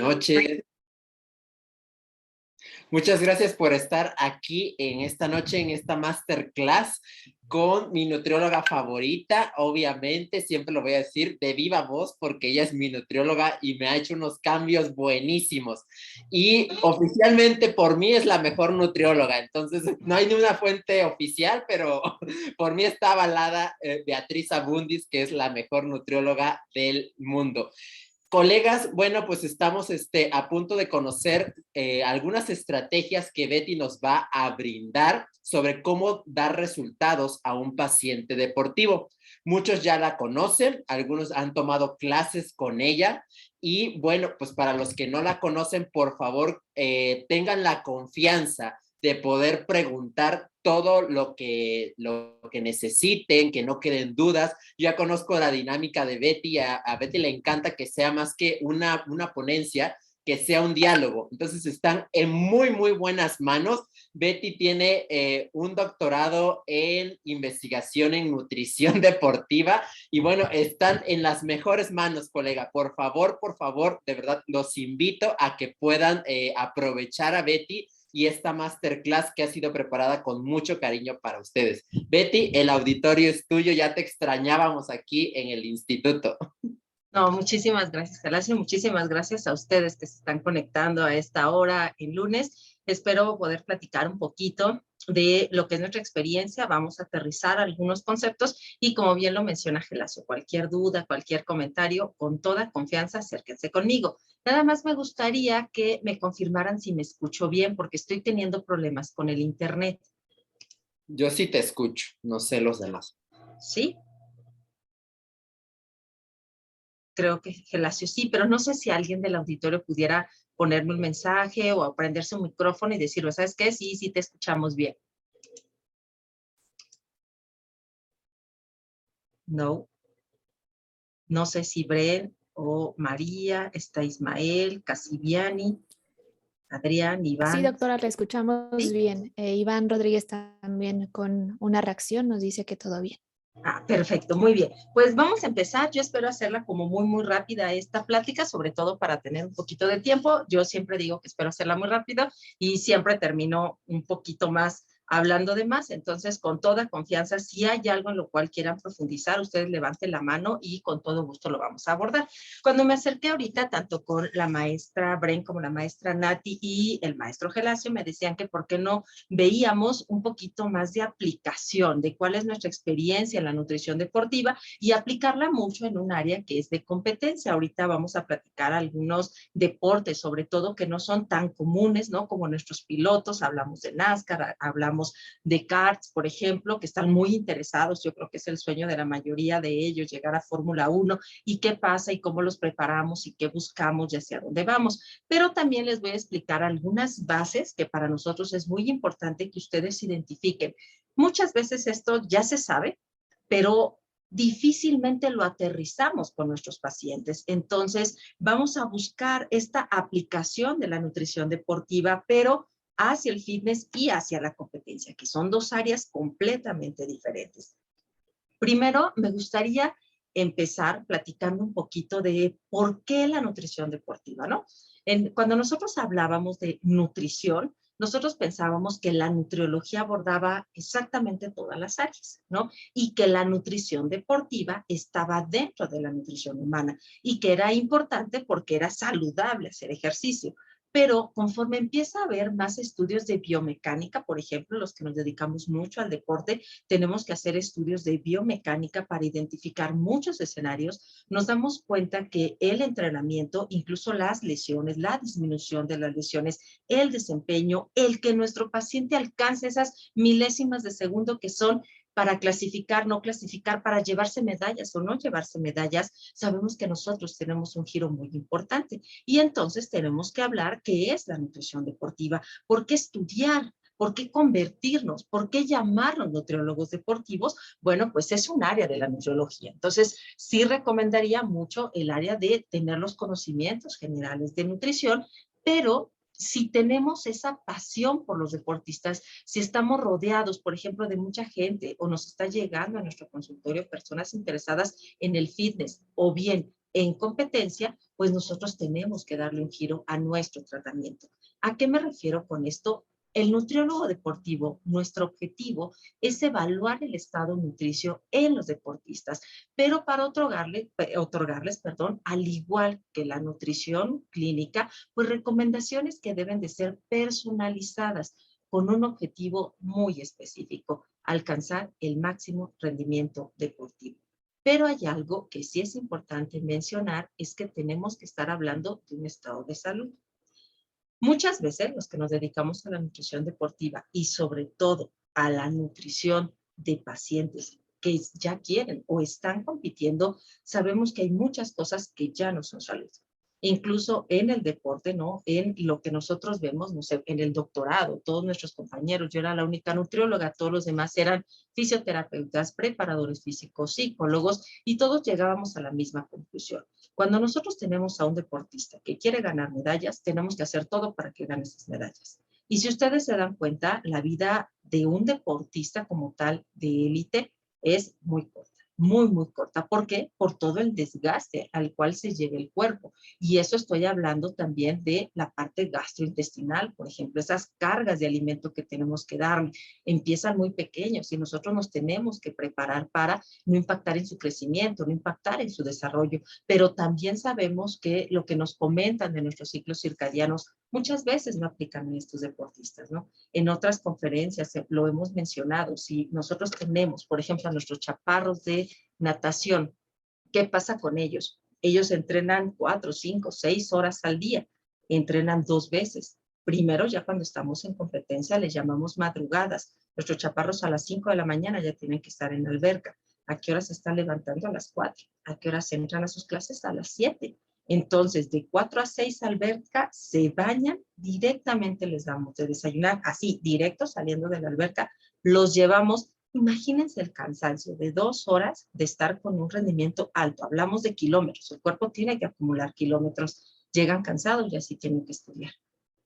noches. Muchas gracias por estar aquí en esta noche, en esta masterclass con mi nutrióloga favorita. Obviamente, siempre lo voy a decir de viva voz porque ella es mi nutrióloga y me ha hecho unos cambios buenísimos. Y oficialmente por mí es la mejor nutrióloga. Entonces, no hay ni una fuente oficial, pero por mí está avalada Beatriz Abundis, que es la mejor nutrióloga del mundo. Colegas, bueno, pues estamos a punto de conocer algunas estrategias que Betty nos va a brindar sobre cómo dar resultados a un paciente deportivo. Muchos ya la conocen, algunos han tomado clases con ella y bueno, pues para los que no la conocen, por favor, tengan la confianza de poder preguntar todo lo que necesiten, que no queden dudas. Yo ya conozco la dinámica de Betty, a Betty le encanta que sea más que una ponencia, que sea un diálogo. Entonces están en muy, muy buenas manos. Betty tiene un doctorado en investigación en nutrición deportiva y bueno, están en las mejores manos, colega. Por favor, de verdad, los invito a que puedan aprovechar a Betty y esta masterclass que ha sido preparada con mucho cariño para ustedes. Betty, el auditorio es tuyo, ya te extrañábamos aquí en el instituto. No, muchísimas gracias, Galacio. Muchísimas gracias a ustedes que se están conectando a esta hora el lunes. Espero poder platicar un poquito de lo que es nuestra experiencia. Vamos a aterrizar algunos conceptos y como bien lo menciona Gelacio, cualquier duda, cualquier comentario, con toda confianza, acérquense conmigo. Nada más me gustaría que me confirmaran si me escucho bien porque estoy teniendo problemas con el internet. Yo sí te escucho, no sé los demás. ¿Sí? Creo que Gelacio sí, pero no sé si alguien del auditorio pudiera ponerme un mensaje o prenderse un micrófono y decirlo, ¿sabes qué? Sí, sí te escuchamos bien. No. No sé si Bren o María, está Ismael, Casiviani, Adrián, Sí, Iván. doctora, la escuchamos ¿Sí? bien. Iván Rodríguez también con una reacción nos dice que todo bien. Ah, perfecto, muy bien. Pues vamos a empezar. Yo espero hacerla como muy, muy rápida esta plática, sobre todo para tener un poquito de tiempo. Yo siempre digo que espero hacerla muy rápido y siempre termino un poquito más hablando de más. Entonces, con toda confianza, si hay algo en lo cual quieran profundizar, ustedes levanten la mano y con todo gusto lo vamos a abordar. Cuando me acerqué ahorita, tanto con la maestra Bren como la maestra Nati y el maestro Gelacio, me decían que por qué no veíamos un poquito más de aplicación de cuál es nuestra experiencia en la nutrición deportiva y aplicarla mucho en un área que es de competencia. Ahorita vamos a platicar algunos deportes, sobre todo que no son tan comunes, ¿no? Como nuestros pilotos, hablamos de NASCAR, hablamos de karts, por ejemplo, que están muy interesados. Yo creo que es el sueño de la mayoría de ellos llegar a Fórmula 1 y qué pasa y cómo los preparamos y qué buscamos y hacia dónde vamos. Pero también les voy a explicar algunas bases que para nosotros es muy importante que ustedes identifiquen. Muchas veces esto ya se sabe, pero difícilmente lo aterrizamos con nuestros pacientes. Entonces, vamos a buscar esta aplicación de la nutrición deportiva, pero hacia el fitness y hacia la competencia, que son dos áreas completamente diferentes. Primero, me gustaría empezar platicando un poquito de por qué la nutrición deportiva, ¿no? Cuando nosotros hablábamos de nutrición, nosotros pensábamos que la nutriología abordaba exactamente todas las áreas, ¿no? Y que la nutrición deportiva estaba dentro de la nutrición humana y que era importante porque era saludable hacer ejercicio. Pero conforme empieza a haber más estudios de biomecánica, por ejemplo, los que nos dedicamos mucho al deporte, tenemos que hacer estudios de biomecánica para identificar muchos escenarios. Nos damos cuenta que el entrenamiento, incluso las lesiones, la disminución de las lesiones, el desempeño, el que nuestro paciente alcance esas milésimas de segundo que son para clasificar, no clasificar, para llevarse medallas o no llevarse medallas, sabemos que nosotros tenemos un giro muy importante. Y entonces tenemos que hablar qué es la nutrición deportiva, por qué estudiar, ¿por qué convertirnos? ¿Por qué llamarnos nutriólogos deportivos? Bueno, pues es un área de la nutriología. Entonces, sí recomendaría mucho el área de tener los conocimientos generales de nutrición, pero si tenemos esa pasión por los deportistas, si estamos rodeados, por ejemplo, de mucha gente o nos está llegando a nuestro consultorio personas interesadas en el fitness o bien en competencia, pues nosotros tenemos que darle un giro a nuestro tratamiento. ¿A qué me refiero con esto? El nutriólogo deportivo, nuestro objetivo es evaluar el estado nutricio en los deportistas, pero para otorgarles, al igual que la nutrición clínica, pues recomendaciones que deben de ser personalizadas con un objetivo muy específico, alcanzar el máximo rendimiento deportivo. Pero hay algo que sí es importante mencionar, es que tenemos que estar hablando de un estado de salud. Muchas veces los que nos dedicamos a la nutrición deportiva y sobre todo a la nutrición de pacientes que ya quieren o están compitiendo, sabemos que hay muchas cosas que ya no son salud. Incluso en el deporte, ¿no? En lo que nosotros vemos, no sé, en el doctorado, todos nuestros compañeros, yo era la única nutrióloga, todos los demás eran fisioterapeutas, preparadores físicos, psicólogos, y todos llegábamos a la misma conclusión. Cuando nosotros tenemos a un deportista que quiere ganar medallas, tenemos que hacer todo para que gane esas medallas. Y si ustedes se dan cuenta, la vida de un deportista como tal de élite es muy corta, muy, muy corta. ¿Por qué? Por todo el desgaste al cual se lleva el cuerpo. Y eso estoy hablando también de la parte gastrointestinal, por ejemplo, esas cargas de alimento que tenemos que darle. Empiezan muy pequeños y nosotros nos tenemos que preparar para no impactar en su crecimiento, no impactar en su desarrollo, pero también sabemos que lo que nos comentan de nuestros ciclos circadianos muchas veces no aplican en estos deportistas, ¿no? En otras conferencias lo hemos mencionado, si nosotros tenemos, por ejemplo, a nuestros chaparros de natación, ¿qué pasa con ellos? Ellos entrenan 4, 5, 6 horas al día, entrenan 2 veces. Primero, ya cuando estamos en competencia, les llamamos madrugadas. Nuestros chaparros a las 5 de la mañana ya tienen que estar en la alberca. ¿A qué hora se están levantando? A las 4. ¿A qué hora se entran a sus clases? A las 7. Entonces, de 4 a 6 alberca, se bañan, directamente les damos de desayunar, así, directo saliendo de la alberca, los llevamos. Imagínense el cansancio de 2 horas de estar con un rendimiento alto. Hablamos de kilómetros, el cuerpo tiene que acumular kilómetros, llegan cansados y así tienen que estudiar.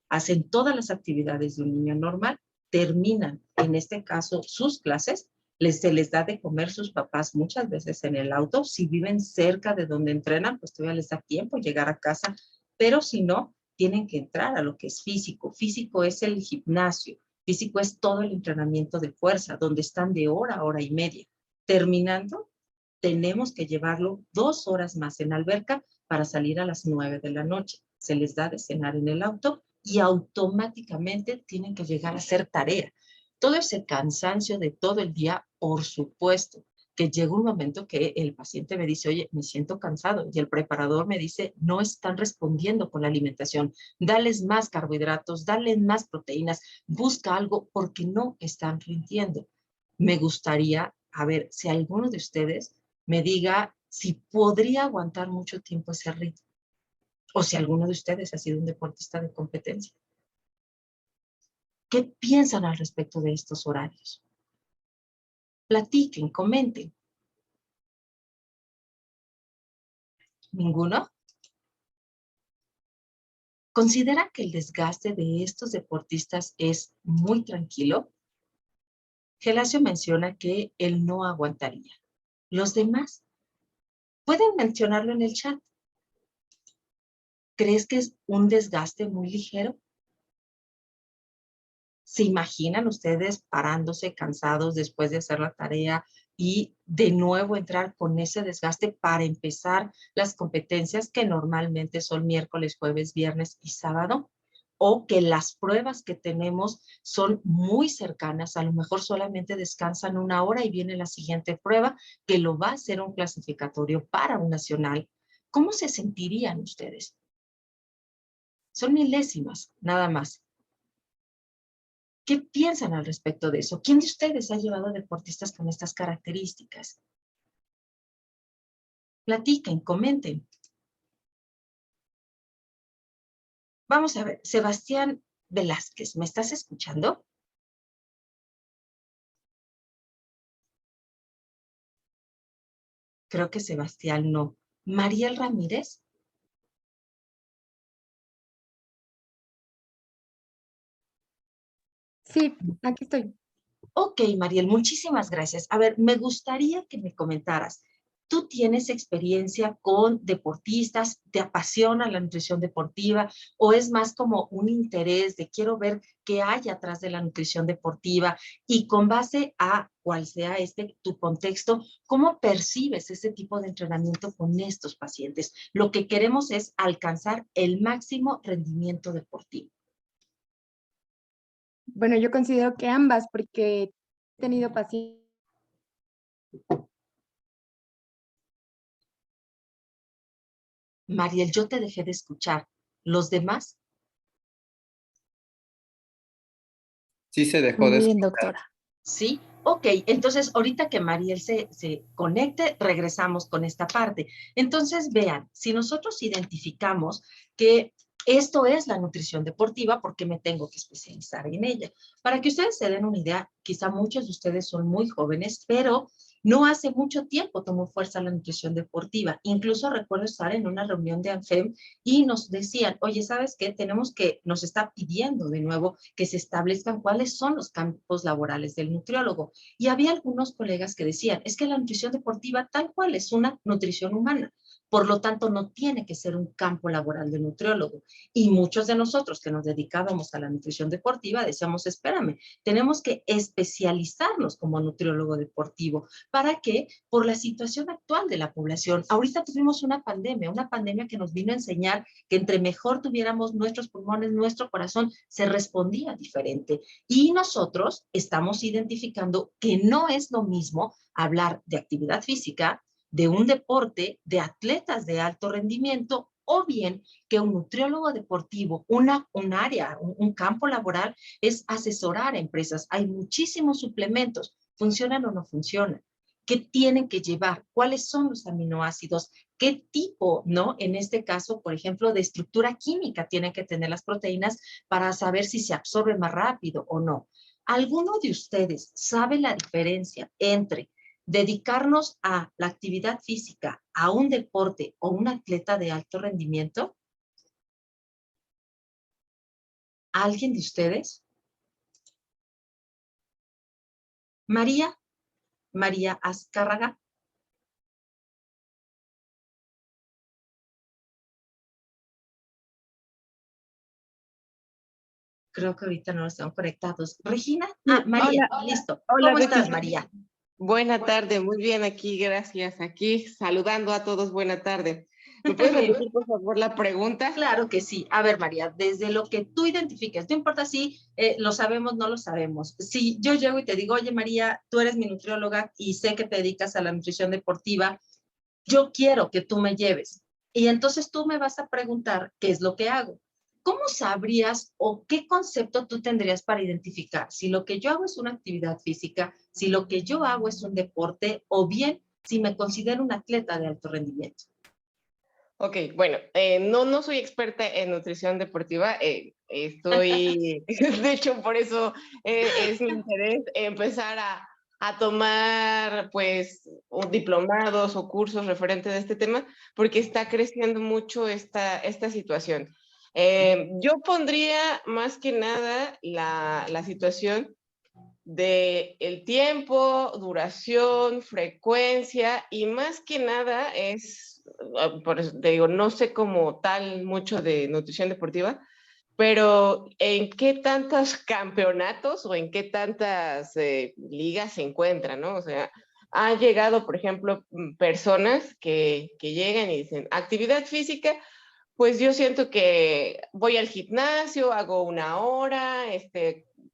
Hacen todas las actividades de un niño normal, terminan, en este caso, sus clases, se les da de comer sus papás muchas veces en el auto. Si viven cerca de donde entrenan, pues todavía les da tiempo llegar a casa, pero si no, tienen que entrar a lo que es físico. Físico es el gimnasio, físico es todo el entrenamiento de fuerza, donde están de hora a hora y media. Terminando, tenemos que llevarlo 2 horas más en alberca para salir a las 9 de la noche. Se les da de cenar en el auto y automáticamente tienen que llegar a hacer tarea. Todo ese cansancio de todo el día, por supuesto, que llega un momento que el paciente me dice, oye, me siento cansado, y el preparador me dice, no están respondiendo con la alimentación, dales más carbohidratos, dales más proteínas, busca algo porque no están rindiendo. Me gustaría, a ver, si alguno de ustedes me diga si podría aguantar mucho tiempo ese ritmo, o si alguno de ustedes ha sido un deportista de competencia. ¿Qué piensan al respecto de estos horarios? Platiquen, comenten. ¿Ninguno? ¿Considera que el desgaste de estos deportistas es muy tranquilo? Gelacio menciona que él no aguantaría. ¿Los demás? Pueden mencionarlo en el chat. ¿Crees que es un desgaste muy ligero? ¿Se imaginan ustedes parándose cansados después de hacer la tarea y de nuevo entrar con ese desgaste para empezar las competencias que normalmente son miércoles, jueves, viernes y sábado? O que las pruebas que tenemos son muy cercanas, a lo mejor solamente descansan 1 hora y viene la siguiente prueba que lo va a hacer un clasificatorio para un nacional. ¿Cómo se sentirían ustedes? Son milésimas, nada más. ¿Qué piensan al respecto de eso? ¿Quién de ustedes ha llevado deportistas con estas características? Platiquen, comenten. Vamos a ver, Sebastián Velázquez, ¿me estás escuchando? Creo que Sebastián no. Mariel Ramírez. Sí, aquí estoy. Ok, Mariel, muchísimas gracias. A ver, me gustaría que me comentaras, ¿Tú tienes experiencia con deportistas? ¿Te apasiona la nutrición deportiva? ¿O es más como un interés de quiero ver qué hay atrás de la nutrición deportiva? Y con base a cuál sea tu contexto, ¿cómo percibes ese tipo de entrenamiento con estos pacientes? Lo que queremos es alcanzar el máximo rendimiento deportivo. Bueno, yo considero que ambas, porque he tenido pacientes. Mariel, yo te dejé de escuchar. ¿Los demás? Sí se dejó Muy de bien, escuchar. doctora. ¿Sí? Ok, entonces ahorita que Mariel se conecte, regresamos con esta parte. Entonces, vean, si nosotros identificamos que esto es la nutrición deportiva, ¿por qué me tengo que especializar en ella? Para que ustedes se den una idea, quizá muchos de ustedes son muy jóvenes, pero no hace mucho tiempo tomó fuerza la nutrición deportiva. Incluso recuerdo estar en una reunión de ANFEM y nos decían, oye, ¿sabes qué? Nos está pidiendo de nuevo que se establezcan cuáles son los campos laborales del nutriólogo. Y había algunos colegas que decían, es que la nutrición deportiva tal cual es una nutrición humana. Por lo tanto, no tiene que ser un campo laboral del nutriólogo. Y muchos de nosotros que nos dedicábamos a la nutrición deportiva decíamos, espérame, tenemos que especializarnos como nutriólogo deportivo. ¿Para qué? Por la situación actual de la población. Ahorita tuvimos una pandemia que nos vino a enseñar que entre mejor tuviéramos nuestros pulmones, nuestro corazón, se respondía diferente. Y nosotros estamos identificando que no es lo mismo hablar de actividad física, de un deporte, de atletas de alto rendimiento, o bien que un nutriólogo deportivo, un área, un campo laboral, es asesorar a empresas. Hay muchísimos suplementos, ¿funcionan o no funcionan? ¿Qué tienen que llevar? ¿Cuáles son los aminoácidos? ¿Qué tipo, no? En este caso, por ejemplo, de estructura química tienen que tener las proteínas para saber si se absorbe más rápido o no. ¿Alguno de ustedes sabe la diferencia entre dedicarnos a la actividad física, a un deporte o un atleta de alto rendimiento? ¿Alguien de ustedes? María, María Azcárraga. Creo que ahorita no están conectados. Regina, María, Hola, listo. hola ¿Cómo estás, Betty. María? Buena tarde, muy bien aquí, gracias. Aquí saludando a todos, buena tarde. ¿Me puedes repetir, por favor, la pregunta? Claro que sí. A ver, María, desde lo que tú identifiques, no importa si lo sabemos, no lo sabemos. Si yo llego y te digo, oye, María, tú eres mi nutrióloga y sé que te dedicas a la nutrición deportiva, yo quiero que tú me lleves. Y entonces tú me vas a preguntar qué es lo que hago. ¿Cómo sabrías o qué concepto tú tendrías para identificar si lo que yo hago es una actividad física, si lo que yo hago es un deporte o bien si me considero un atleta de alto rendimiento? Ok, bueno, no soy experta en nutrición deportiva, estoy, de hecho, por eso es mi interés empezar a tomar, pues, diplomados o cursos referentes a este tema, porque está creciendo mucho esta situación. Yo pondría más que nada la situación de el tiempo, duración, frecuencia y más que nada es, por eso te digo, no sé como tal mucho de nutrición deportiva, pero en qué tantos campeonatos o en qué tantas ligas se encuentran, ¿no? O sea, han llegado, por ejemplo, personas que llegan y dicen, actividad física, pues yo siento que voy al gimnasio, hago una hora,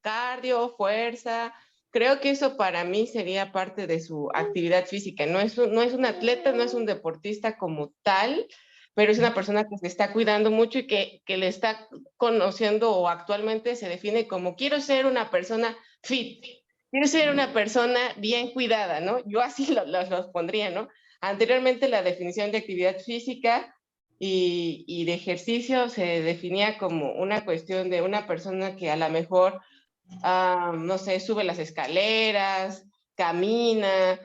cardio, fuerza. Creo que eso para mí sería parte de su actividad física. No es un atleta, no es un deportista como tal, pero es una persona que se está cuidando mucho y que le está conociendo o actualmente se define como quiero ser una persona fit, quiero ser una persona bien cuidada, ¿no? Yo así los pondría, ¿no? Anteriormente la definición de actividad física y de ejercicio se definía como una cuestión de una persona que a lo mejor, no sé, sube las escaleras, camina,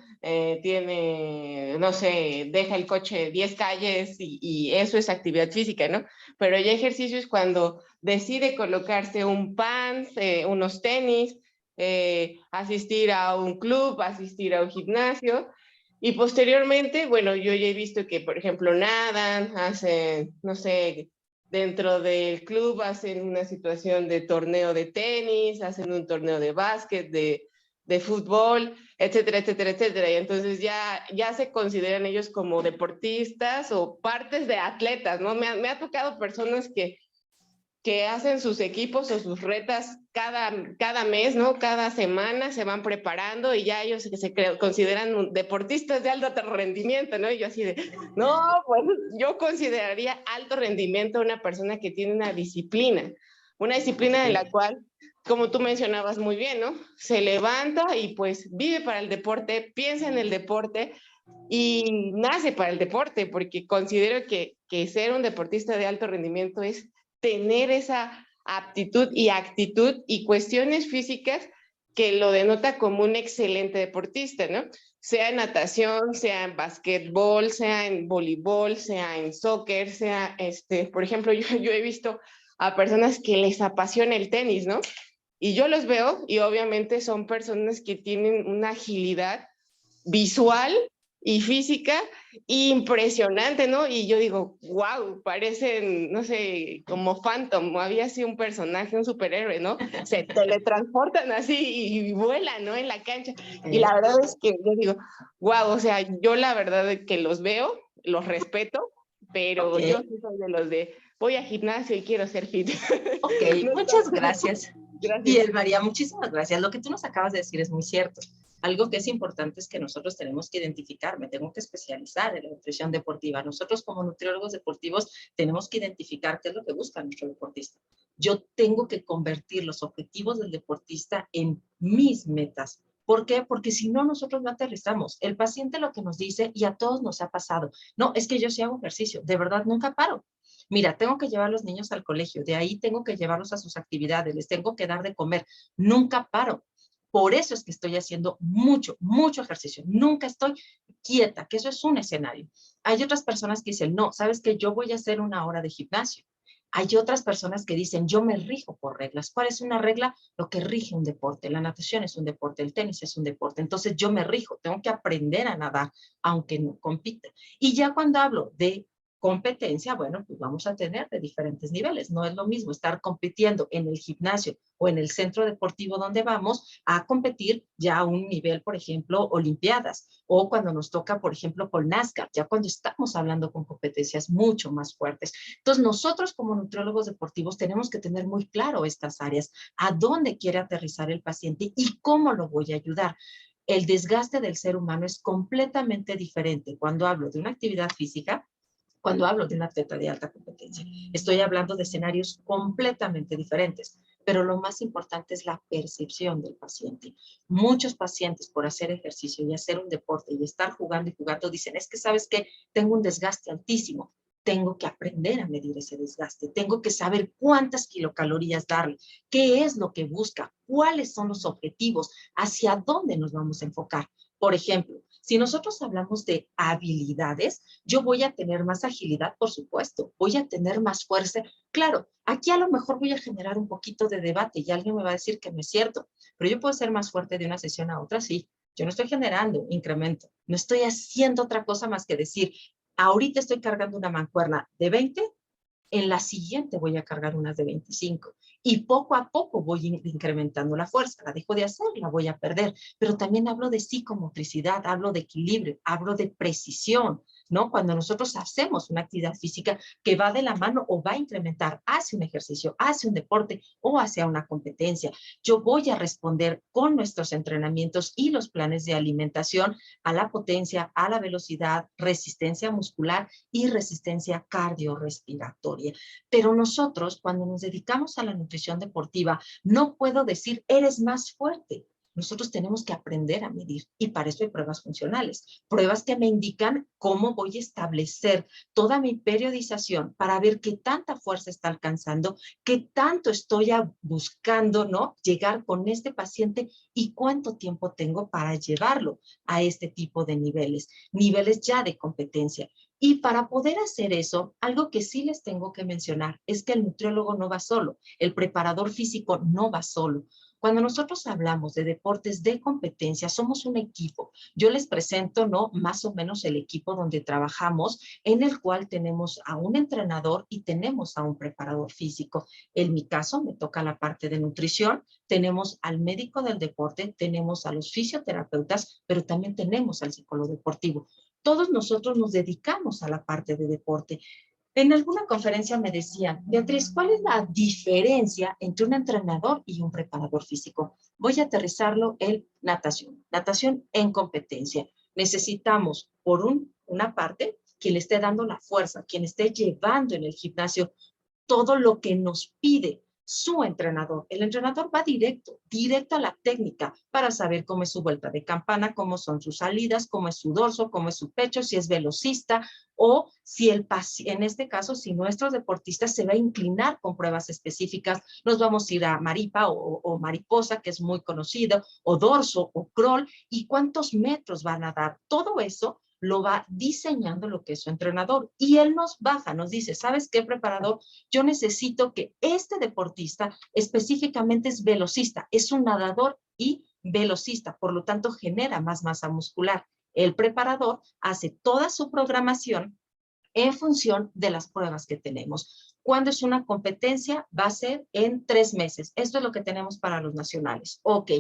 tiene, no sé, deja el coche 10 calles y eso es actividad física, ¿no? Pero ya ejercicio es cuando decide colocarse un pants, unos tenis, asistir a un club, asistir a un gimnasio Y posteriormente, bueno, yo ya he visto que, por ejemplo, nadan, hacen, no sé, dentro del club hacen una situación de torneo de tenis, hacen un torneo de básquet, de fútbol, etcétera, etcétera, etcétera. Y entonces ya se consideran ellos como deportistas o partes de atletas, ¿no? Me ha tocado personas que hacen sus equipos o sus retas cada mes, ¿no? Cada semana se van preparando y ya ellos consideran deportistas de alto rendimiento, ¿no? Y yo así de, no, pues yo consideraría alto rendimiento a una persona que tiene una disciplina en la cual, como tú mencionabas muy bien, ¿no? Se levanta y pues vive para el deporte, piensa en el deporte y nace para el deporte, porque considero que ser un deportista de alto rendimiento es tener esa aptitud y actitud y cuestiones físicas que lo denota como un excelente deportista, ¿no? Sea en natación, sea en básquetbol, sea en voleibol, sea en soccer, sea, por ejemplo, yo he visto a personas que les apasiona el tenis, ¿no? Y yo los veo y obviamente son personas que tienen una agilidad visual y física impresionante, ¿no? Y yo digo, wow, parecen, no sé, como Phantom, había sido un personaje, un superhéroe, ¿no? Se teletransportan así y vuelan, ¿no? En la cancha. Y la verdad es que yo digo, wow, o sea, yo la verdad es que los veo, los respeto, pero yo sí soy de los de, voy a gimnasio y quiero ser fit. Ok, No muchas gracias. Gracias. Bien, María, muchísimas gracias. Lo que tú nos acabas de decir es muy cierto. Algo que es importante es que nosotros tenemos que identificar, me tengo que especializar en la nutrición deportiva. Nosotros como nutriólogos deportivos tenemos que identificar qué es lo que busca nuestro deportista. Yo tengo que convertir los objetivos del deportista en mis metas. ¿Por qué? Porque si no, nosotros no aterrizamos. El paciente lo que nos dice, y a todos nos ha pasado, no, es que yo sí hago ejercicio, de verdad nunca paro. Mira, tengo que llevar a los niños al colegio, de ahí tengo que llevarlos a sus actividades, les tengo que dar de comer, nunca paro. Por eso es que estoy haciendo mucho ejercicio, nunca estoy quieta, que eso es un escenario. Hay otras personas que dicen, no, sabes que yo voy a hacer 1 hora de gimnasio. Hay otras personas que dicen, yo me rijo por reglas. ¿Cuál es una regla? Lo que rige un deporte. La natación es un deporte, el tenis es un deporte. Entonces yo me rijo, tengo que aprender a nadar, aunque no compita. Y ya cuando hablo de competencia, bueno, pues vamos a tener de diferentes niveles. No es lo mismo estar compitiendo en el gimnasio o en el centro deportivo donde vamos a competir ya a un nivel, por ejemplo, olimpiadas, o cuando nos toca, por ejemplo, con NASCAR, ya cuando estamos hablando con competencias mucho más fuertes. Entonces, nosotros como nutriólogos deportivos tenemos que tener muy claro estas áreas, a dónde quiere aterrizar el paciente y cómo lo voy a ayudar. El desgaste del ser humano es completamente diferente cuando hablo de una actividad física, cuando hablo de un atleta de alta competencia. Estoy hablando de escenarios completamente diferentes, pero lo más importante es la percepción del paciente. Muchos pacientes por hacer ejercicio y hacer un deporte y estar jugando y jugando dicen, es que sabes que tengo un desgaste altísimo. Tengo que aprender a medir ese desgaste, tengo que saber cuántas kilocalorías darle, qué es lo que busca, cuáles son los objetivos, hacia dónde nos vamos a enfocar. Por ejemplo, si nosotros hablamos de habilidades, yo voy a tener más agilidad, por supuesto, voy a tener más fuerza. Claro, aquí a lo mejor voy a generar un poquito de debate y alguien me va a decir que no es cierto, pero yo puedo ser más fuerte de una sesión a otra, sí. Yo no estoy generando incremento, no estoy haciendo otra cosa más que decir, ahorita estoy cargando una mancuerna de 20, en la siguiente voy a cargar unas de 25 y poco a poco voy incrementando la fuerza, la dejo de hacer, la voy a perder, pero también hablo de psicomotricidad, hablo de equilibrio, hablo de precisión, ¿no? Cuando nosotros hacemos una actividad física que va de la mano o va a incrementar hacia un ejercicio, hacia un deporte o hacia una competencia, yo voy a responder con nuestros entrenamientos y los planes de alimentación a la potencia, a la velocidad, resistencia muscular y resistencia cardiorrespiratoria. Pero nosotros, cuando nos dedicamos a la nutrición deportiva, no puedo decir, eres más fuerte. Nosotros tenemos que aprender a medir y para eso hay pruebas funcionales, pruebas que me indican cómo voy a establecer toda mi periodización para ver qué tanta fuerza está alcanzando, qué tanto estoy buscando, ¿no? Llegar con este paciente y cuánto tiempo tengo para llevarlo a este tipo de niveles ya de competencia. Y para poder hacer eso, algo que sí les tengo que mencionar es que el nutriólogo no va solo, el preparador físico no va solo. Cuando nosotros hablamos de deportes de competencia, somos un equipo. Yo les presento, ¿no? Más o menos el equipo donde trabajamos, en el cual tenemos a un entrenador y tenemos a un preparador físico. En mi caso, me toca la parte de nutrición, tenemos al médico del deporte, tenemos a los fisioterapeutas, pero también tenemos al psicólogo deportivo. Todos nosotros nos dedicamos a la parte de deporte. En alguna conferencia me decían, Beatriz, ¿cuál es la diferencia entre un entrenador y un preparador físico? Voy a aterrizarlo en natación, natación en competencia. Necesitamos, por una parte, quien le esté dando la fuerza, quien esté llevando en el gimnasio todo lo que nos pide su entrenador. El entrenador va directo a la técnica para saber cómo es su vuelta de campana, cómo son sus salidas, cómo es su dorso, cómo es su pecho, si es velocista o si en este caso, si nuestro deportista se va a inclinar con pruebas específicas, nos vamos a ir a maripa o mariposa, que es muy conocido, o dorso o crawl, y cuántos metros van a dar. Todo eso lo va diseñando lo que es su entrenador. Y él nos baja, nos dice, ¿sabes qué, preparador? Yo necesito que este deportista específicamente es velocista, es un nadador y velocista, por lo tanto genera más masa muscular. El preparador hace toda su programación en función de las pruebas que tenemos. ¿Cuándo es una competencia? Va a ser en 3 meses. Esto es lo que tenemos para los nacionales. Ok.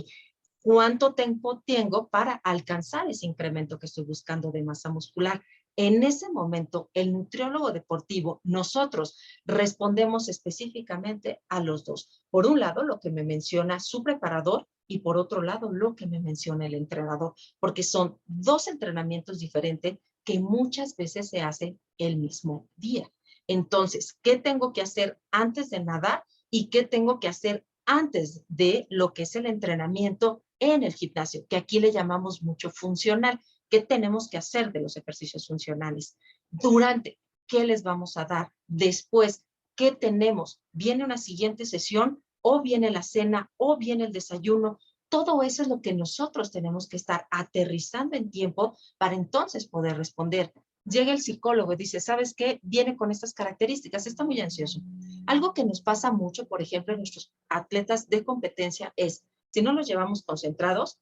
¿Cuánto tiempo tengo para alcanzar ese incremento que estoy buscando de masa muscular? En ese momento, el nutriólogo deportivo, nosotros respondemos específicamente a los dos. Por un lado, lo que me menciona su preparador y por otro lado, lo que me menciona el entrenador, porque son dos entrenamientos diferentes que muchas veces se hacen el mismo día. Entonces, ¿qué tengo que hacer antes de nadar y qué tengo que hacer antes de lo que es el entrenamiento en el gimnasio, que aquí le llamamos mucho funcional? ¿Qué tenemos que hacer de los ejercicios funcionales? Durante, ¿qué les vamos a dar? Después, ¿qué tenemos? ¿Viene una siguiente sesión o viene la cena o viene el desayuno? Todo eso es lo que nosotros tenemos que estar aterrizando en tiempo para entonces poder responder. Llega el psicólogo y dice, ¿sabes qué? Viene con estas características, está muy ansioso. Algo que nos pasa mucho, por ejemplo, en nuestros atletas de competencia es, si no los llevamos concentrados,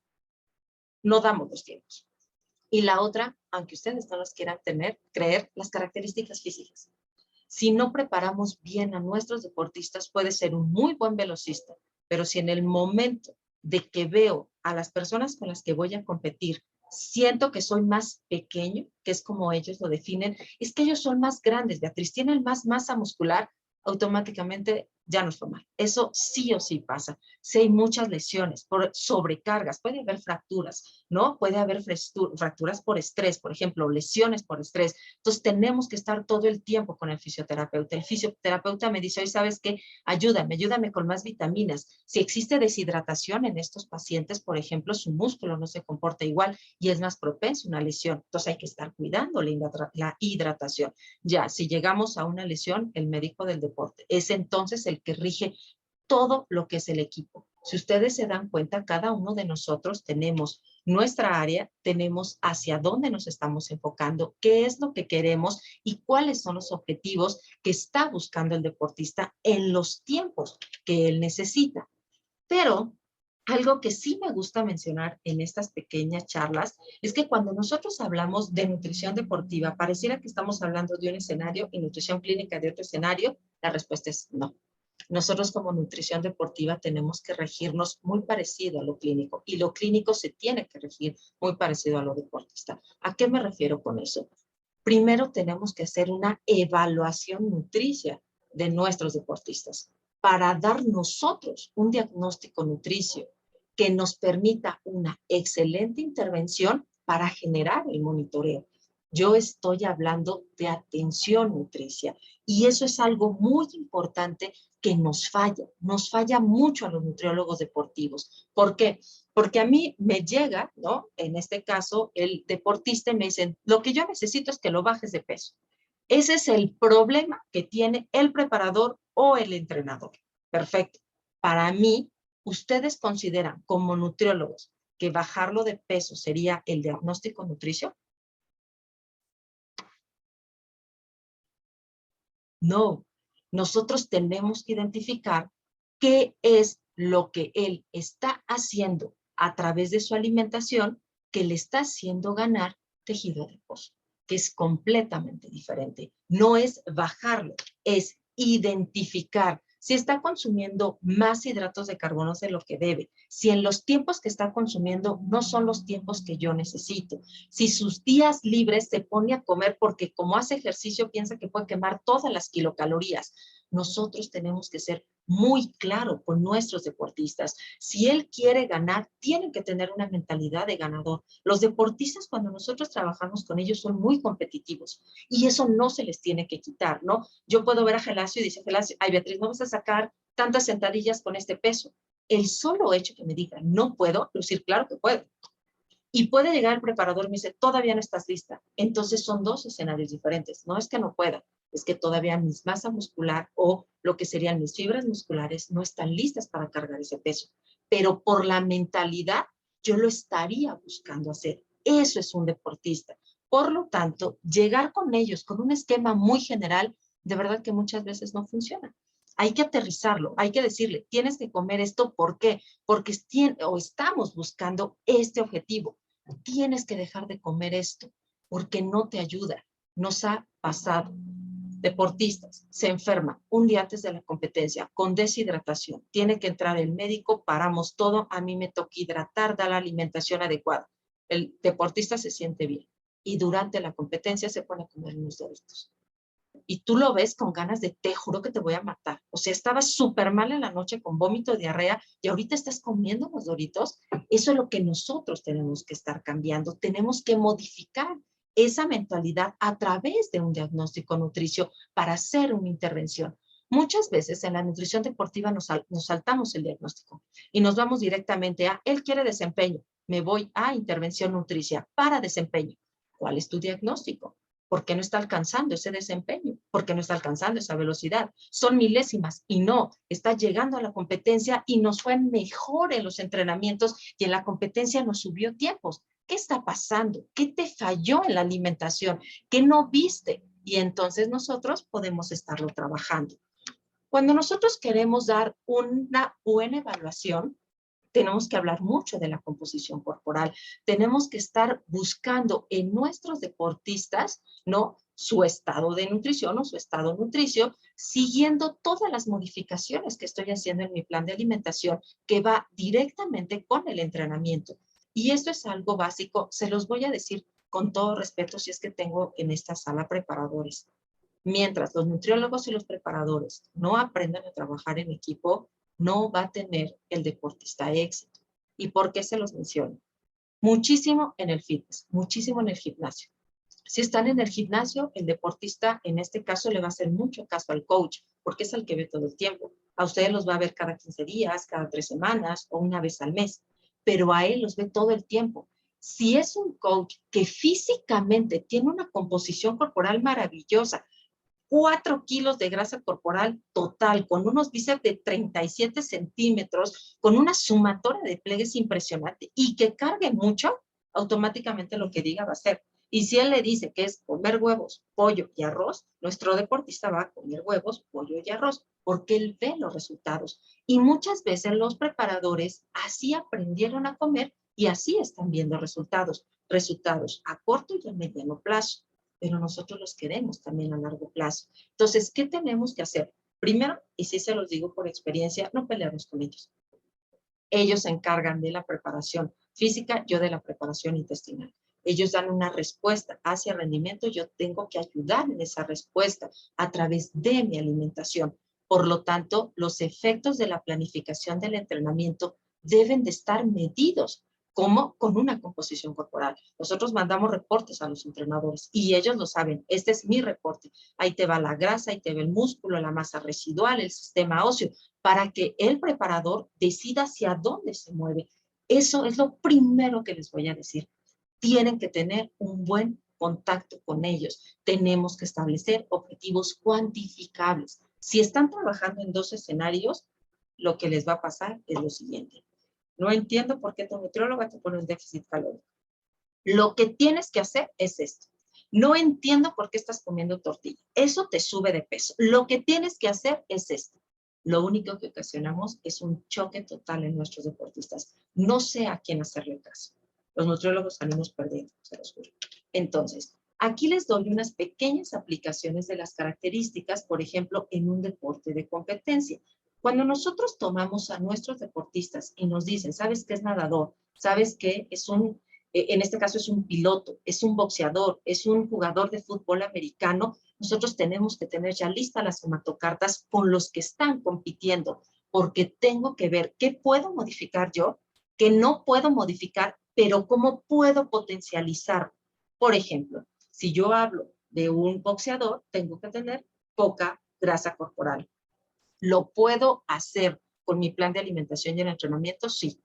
no damos los tiempos. Y la otra, aunque ustedes no las quieran creer, las características físicas. Si no preparamos bien a nuestros deportistas, puede ser un muy buen velocista, pero si en el momento de que veo a las personas con las que voy a competir, siento que soy más pequeño, que es como ellos lo definen, es que ellos son más grandes, Beatriz, tienen más masa muscular, automáticamente ya no es normal. Eso sí o sí pasa. Si hay muchas lesiones por sobrecargas, puede haber fracturas, ¿no? Puede haber fracturas por estrés, por ejemplo, lesiones por estrés. Entonces tenemos que estar todo el tiempo con el fisioterapeuta. El fisioterapeuta me dice, hoy sabes qué, ayúdame con más vitaminas. Si existe deshidratación en estos pacientes, por ejemplo, su músculo no se comporta igual y es más propenso a una lesión. Entonces hay que estar cuidando la hidratación. Ya, si llegamos a una lesión, el médico del deporte es entonces el que rige todo lo que es el equipo. Si ustedes se dan cuenta, cada uno de nosotros tenemos nuestra área, tenemos hacia dónde nos estamos enfocando, qué es lo que queremos y cuáles son los objetivos que está buscando el deportista en los tiempos que él necesita. Pero algo que sí me gusta mencionar en estas pequeñas charlas es que cuando nosotros hablamos de nutrición deportiva, pareciera que estamos hablando de un escenario y nutrición clínica de otro escenario. La respuesta es no. Nosotros como nutrición deportiva tenemos que regirnos muy parecido a lo clínico y lo clínico se tiene que regir muy parecido a lo deportista. ¿A qué me refiero con eso? Primero tenemos que hacer una evaluación nutricia de nuestros deportistas para dar nosotros un diagnóstico nutricio que nos permita una excelente intervención para generar el monitoreo. Yo estoy hablando de atención nutricia y eso es algo muy importante que nos falla mucho a los nutriólogos deportivos. ¿Por qué? Porque a mí me llega, ¿no? En este caso, el deportista me dice, lo que yo necesito es que lo bajes de peso. Ese es el problema que tiene el preparador o el entrenador. Perfecto. Para mí, ¿ustedes consideran como nutriólogos que bajarlo de peso sería el diagnóstico nutricio? No. Nosotros tenemos que identificar qué es lo que él está haciendo a través de su alimentación que le está haciendo ganar tejido adiposo, que es completamente diferente. No es bajarlo, es identificar si está consumiendo más hidratos de carbono de lo que debe, si en los tiempos que está consumiendo no son los tiempos que yo necesito, si sus días libres se pone a comer porque como hace ejercicio piensa que puede quemar todas las kilocalorías. Nosotros tenemos que ser muy claro con nuestros deportistas. Si él quiere ganar, tienen que tener una mentalidad de ganador. Los deportistas, cuando nosotros trabajamos con ellos, son muy competitivos y eso no se les tiene que quitar, ¿no? Yo puedo ver a Gelacio y dice Gelacio, ay Beatriz, no vas a sacar tantas sentadillas con este peso. El solo hecho que me diga, no puedo, decir, claro que puedo. Y puede llegar el preparador y me dice, todavía no estás lista. Entonces son dos escenarios diferentes. No es que no pueda, es que todavía mi masa muscular o lo que serían mis fibras musculares no están listas para cargar ese peso. Pero por la mentalidad, yo lo estaría buscando hacer. Eso es un deportista. Por lo tanto, llegar con ellos con un esquema muy general, de verdad que muchas veces no funciona. Hay que aterrizarlo, hay que decirle, tienes que comer esto, ¿por qué? Porque estamos buscando este objetivo. Tienes que dejar de comer esto porque no te ayuda. Nos ha pasado. Deportistas se enferman un día antes de la competencia con deshidratación. Tiene que entrar el médico, paramos todo. A mí me toca hidratar, dar la alimentación adecuada. El deportista se siente bien y durante la competencia se pone a comer unos Doritos. Y tú lo ves con ganas de, te juro que te voy a matar. O sea, estabas súper mal en la noche con vómito, diarrea, y ahorita estás comiendo los Doritos. Eso es lo que nosotros tenemos que estar cambiando. Tenemos que modificar esa mentalidad a través de un diagnóstico nutricio para hacer una intervención. Muchas veces en la nutrición deportiva nos saltamos el diagnóstico y nos vamos directamente a, él quiere desempeño, me voy a intervención nutricia para desempeño. ¿Cuál es tu diagnóstico? ¿Por qué no está alcanzando ese desempeño? ¿Por qué no está alcanzando esa velocidad? Son milésimas y no, está llegando a la competencia y nos fue mejor en los entrenamientos y en la competencia nos subió tiempos. ¿Qué está pasando? ¿Qué te falló en la alimentación? ¿Qué no viste? Y entonces nosotros podemos estarlo trabajando. Cuando nosotros queremos dar una buena evaluación, tenemos que hablar mucho de la composición corporal. Tenemos que estar buscando en nuestros deportistas, ¿no?, su estado de nutrición o su estado nutricio, siguiendo todas las modificaciones que estoy haciendo en mi plan de alimentación que va directamente con el entrenamiento. Y esto es algo básico, se los voy a decir con todo respeto si es que tengo en esta sala preparadores. Mientras los nutriólogos y los preparadores no aprendan a trabajar en equipo, no va a tener el deportista éxito. ¿Y por qué se los menciono? Muchísimo en el fitness, muchísimo en el gimnasio. Si están en el gimnasio, el deportista en este caso le va a hacer mucho caso al coach, porque es el que ve todo el tiempo. A ustedes los va a ver cada 15 días, cada 3 semanas o una vez al mes, pero a él los ve todo el tiempo. Si es un coach que físicamente tiene una composición corporal maravillosa, 4 kilos de grasa corporal total, con unos bíceps de 37 centímetros, con una sumatoria de pliegues impresionante y que cargue mucho, automáticamente lo que diga va a ser. Y si él le dice que es comer huevos, pollo y arroz, nuestro deportista va a comer huevos, pollo y arroz, porque él ve los resultados. Y muchas veces los preparadores así aprendieron a comer y así están viendo resultados. Resultados a corto y a mediano plazo, pero nosotros los queremos también a largo plazo. Entonces, ¿qué tenemos que hacer? Primero, y sí se los digo por experiencia, no pelearnos con ellos. Ellos se encargan de la preparación física, yo de la preparación intestinal. Ellos dan una respuesta hacia rendimiento, yo tengo que ayudar en esa respuesta a través de mi alimentación. Por lo tanto, los efectos de la planificación del entrenamiento deben de estar medidos, como con una composición corporal. Nosotros mandamos reportes a los entrenadores y ellos lo saben. Este es mi reporte. Ahí te va la grasa, ahí te va el músculo, la masa residual, el sistema óseo, para que el preparador decida hacia dónde se mueve. Eso es lo primero que les voy a decir. Tienen que tener un buen contacto con ellos. Tenemos que establecer objetivos cuantificables. Si están trabajando en 2 escenarios, lo que les va a pasar es lo siguiente. No entiendo por qué tu nutrióloga te pone un déficit calórico. Lo que tienes que hacer es esto. No entiendo por qué estás comiendo tortilla. Eso te sube de peso. Lo que tienes que hacer es esto. lo único que ocasionamos es un choque total en nuestros deportistas. No sé a quién hacerle caso. Los nutriólogos salimos perdiendo, se los juro. Entonces, aquí les doy unas pequeñas aplicaciones de las características, por ejemplo, en un deporte de competencia. Cuando nosotros tomamos a nuestros deportistas y nos dicen, ¿sabes qué es nadador? ¿Sabes qué es en este caso es un piloto, es un boxeador, es un jugador de fútbol americano? Nosotros tenemos que tener ya listas las somatocartas con los que están compitiendo, porque tengo que ver qué puedo modificar yo, qué no puedo modificar, pero cómo puedo potencializar. Por ejemplo, si yo hablo de un boxeador, tengo que tener poca grasa corporal. ¿Lo puedo hacer con mi plan de alimentación y el entrenamiento? Sí,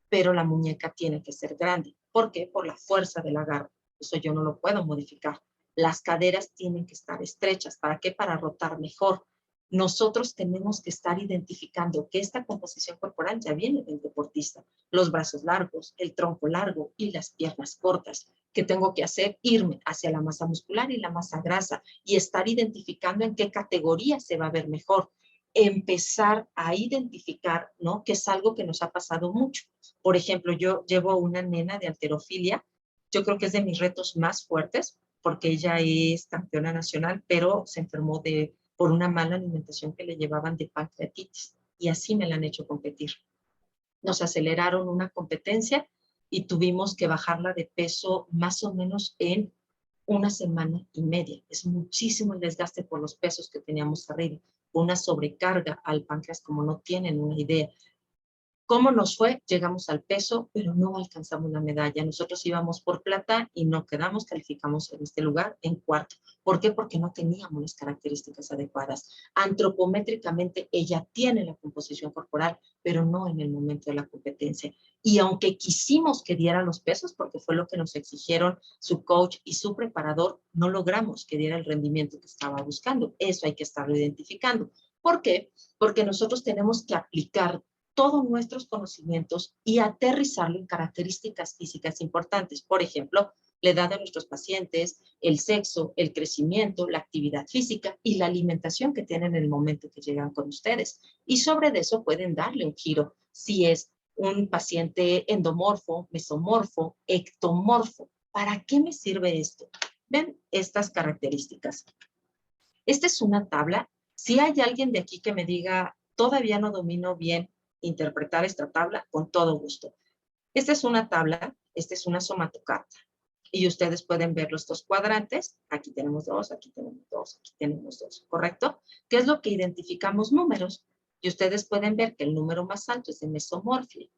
pero la muñeca tiene que ser grande. ¿Por qué? Por la fuerza del agarre. Eso yo no lo puedo modificar. Las caderas tienen que estar estrechas. ¿Para qué? Para rotar mejor. Nosotros tenemos que estar identificando que esta composición corporal ya viene del deportista. Los brazos largos, el tronco largo y las piernas cortas. ¿Qué tengo que hacer? Irme hacia la masa muscular y la masa grasa y estar identificando en qué categoría se va a ver mejor. Empezar a identificar, ¿no? Que es algo que nos ha pasado mucho. Por ejemplo, yo llevo una nena de halterofilia. Yo creo que es de mis retos más fuertes porque ella es campeona nacional, pero se enfermó por una mala alimentación que le llevaban de pancreatitis y así me la han hecho competir. Nos aceleraron una competencia y tuvimos que bajarla de peso más o menos en una semana y media. Es muchísimo el desgaste por los pesos que teníamos arriba, una sobrecarga al páncreas como no tienen una idea. ¿Cómo nos fue? Llegamos al peso, pero no alcanzamos la medalla. Nosotros íbamos por plata y no quedamos, calificamos en este lugar en cuarto. ¿Por qué? Porque no teníamos las características adecuadas. Antropométricamente ella tiene la composición corporal, pero no en el momento de la competencia. Y aunque quisimos que diera los pesos, porque fue lo que nos exigieron su coach y su preparador, no logramos que diera el rendimiento que estaba buscando. Eso hay que estarlo identificando. ¿Por qué? Porque nosotros tenemos que aplicar todos nuestros conocimientos y aterrizarlo en características físicas importantes. Por ejemplo, la edad de nuestros pacientes, el sexo, el crecimiento, la actividad física y la alimentación que tienen en el momento que llegan con ustedes. Y sobre eso pueden darle un giro si es un paciente endomorfo, mesomorfo, ectomorfo. ¿Para qué me sirve esto? Ven estas características. Esta es una tabla. Si hay alguien de aquí que me diga, todavía no domino bien interpretar esta tabla, con todo gusto. Esta es una tabla, esta es una somatocarta. Y ustedes pueden ver los dos cuadrantes. Aquí tenemos dos, aquí tenemos dos, aquí tenemos dos, ¿correcto? ¿Qué es lo que identificamos? Números. Y ustedes pueden ver que el número más alto es de mesomorfia.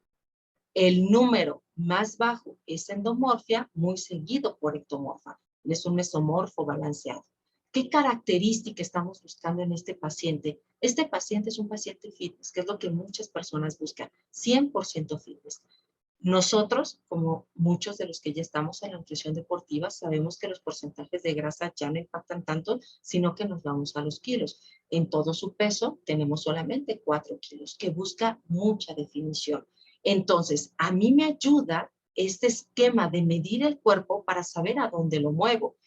El número más bajo es endomorfia, muy seguido por ectomorfa. Es un mesomorfo balanceado. ¿Qué característica estamos buscando en este paciente? Este paciente es un paciente fitness, que es lo que muchas personas buscan, 100% fitness. Nosotros, como muchos de los que ya estamos en la nutrición deportiva, sabemos que los porcentajes de grasa ya no impactan tanto, sino que nos vamos a los kilos. En todo su peso tenemos solamente 4 kilos, que busca mucha definición. Entonces, a mí me ayuda este esquema de medir el cuerpo para saber a dónde lo muevo.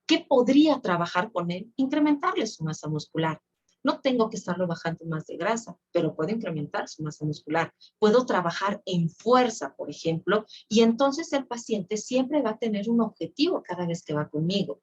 ¿Qué podría trabajar con él? Incrementarle su masa muscular. No tengo que estarlo bajando más de grasa, pero puedo incrementar su masa muscular. Puedo trabajar en fuerza, por ejemplo, y entonces el paciente siempre va a tener un objetivo cada vez que va conmigo.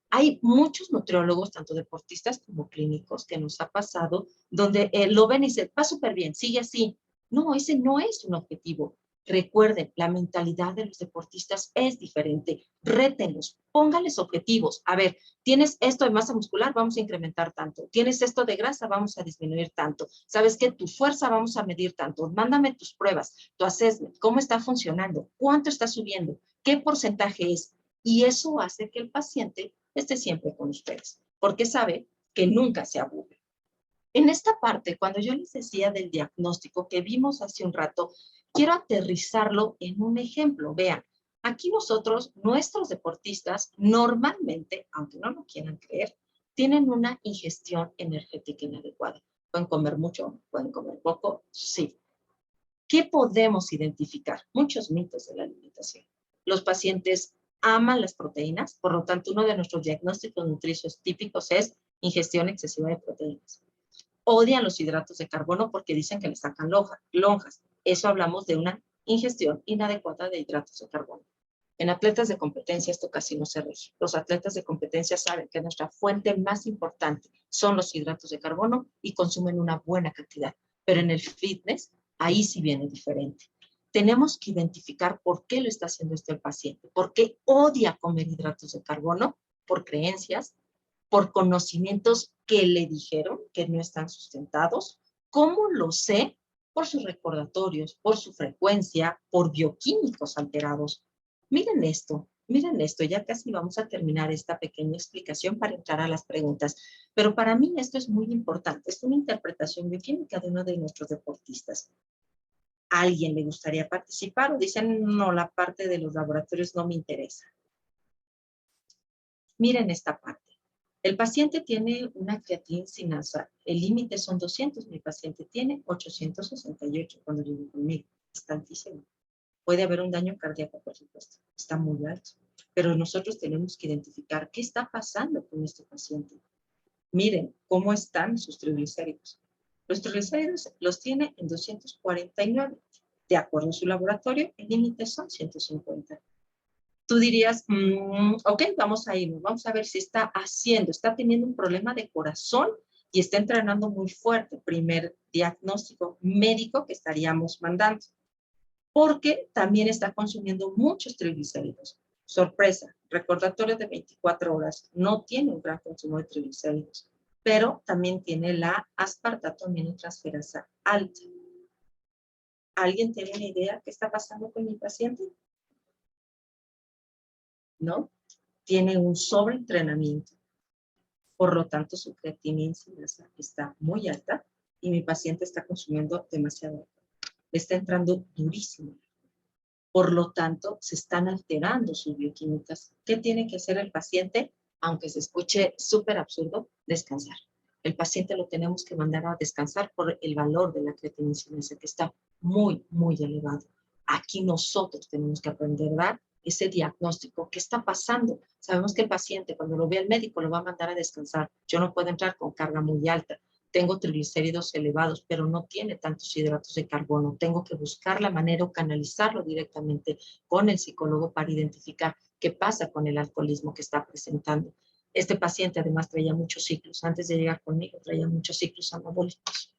Hay muchos nutriólogos, tanto deportistas como clínicos, que nos ha pasado, donde lo ven y dicen, va súper bien, sigue así. No, ese no es un objetivo. Recuerden, la mentalidad de los deportistas es diferente. Rétenlos, pónganles objetivos. A ver, tienes esto de masa muscular, vamos a incrementar tanto. Tienes esto de grasa, vamos a disminuir tanto. ¿Sabes qué? Tu fuerza vamos a medir tanto. Mándame tus pruebas, tu assessment, cómo está funcionando, cuánto está subiendo, qué porcentaje es. Y eso hace que el paciente esté siempre con ustedes, porque sabe que nunca se aburre. En esta parte, cuando yo les decía del diagnóstico que vimos hace un rato, quiero aterrizarlo en un ejemplo. Vean, aquí nosotros, nuestros deportistas, normalmente, aunque no lo quieran creer, tienen una ingestión energética inadecuada. ¿Pueden comer mucho? ¿Pueden comer poco? Sí. ¿Qué podemos identificar? Muchos mitos de la alimentación. Los pacientes aman las proteínas, por lo tanto, uno de nuestros diagnósticos nutricios típicos es ingestión excesiva de proteínas. odian los hidratos de carbono porque dicen que les sacan lonjas. Eso hablamos de una ingestión inadecuada de hidratos de carbono. En atletas de competencia esto casi no se rige. Los atletas de competencia saben que nuestra fuente más importante son los hidratos de carbono y consumen una buena cantidad. Pero en el fitness, ahí sí viene diferente. Tenemos que identificar por qué lo está haciendo esto el paciente. ¿Por qué odia comer hidratos de carbono? Por creencias, por conocimientos que le dijeron que no están sustentados. ¿Cómo lo sé? Por sus recordatorios, por su frecuencia, por bioquímicos alterados. Miren esto, ya casi vamos a terminar esta pequeña explicación para entrar a las preguntas. Pero para mí esto es muy importante, es una interpretación bioquímica de uno de nuestros deportistas. ¿A alguien le gustaría participar o dicen, no, la parte de los laboratorios no me interesa? Miren esta parte. El paciente tiene una creatinina, el límite son 200, mi paciente tiene 868 cuando llegó conmigo, es tantísimo. Puede haber un daño cardíaco, por supuesto, está muy alto, pero nosotros tenemos que identificar qué está pasando con este paciente. Miren cómo están sus triglicéridos. Los triglicéridos los tiene en 249. De acuerdo a su laboratorio, el límite son 150. Tú dirías, ok, vamos a irnos, vamos a ver si está teniendo un problema de corazón y está entrenando muy fuerte. Primer diagnóstico médico que estaríamos mandando. Porque también está consumiendo muchos triglicéridos. Sorpresa, recordatorio de 24 horas, no tiene un gran consumo de triglicéridos, pero también tiene la aspartato aminotransferasa alta. ¿Alguien tiene una idea qué está pasando con mi paciente? ¿No? Tiene un sobreentrenamiento. Por lo tanto, su creatinina está muy alta y mi paciente está consumiendo demasiado. Le está entrando durísimo. Por lo tanto, se están alterando sus bioquímicas. ¿Qué tiene que hacer el paciente? Aunque se escuche súper absurdo, descansar. El paciente lo tenemos que mandar a descansar por el valor de la creatinina que está muy, muy elevado. Aquí nosotros tenemos que aprender a dar ese diagnóstico. ¿Qué está pasando? Sabemos que el paciente, cuando lo ve el médico, lo va a mandar a descansar. Yo no puedo entrar con carga muy alta. Tengo triglicéridos elevados, pero no tiene tantos hidratos de carbono. Tengo que buscar la manera o canalizarlo directamente con el psicólogo para identificar qué pasa con el alcoholismo que está presentando. Este paciente además traía muchos ciclos. Antes de llegar conmigo, traía muchos ciclos anabólicos.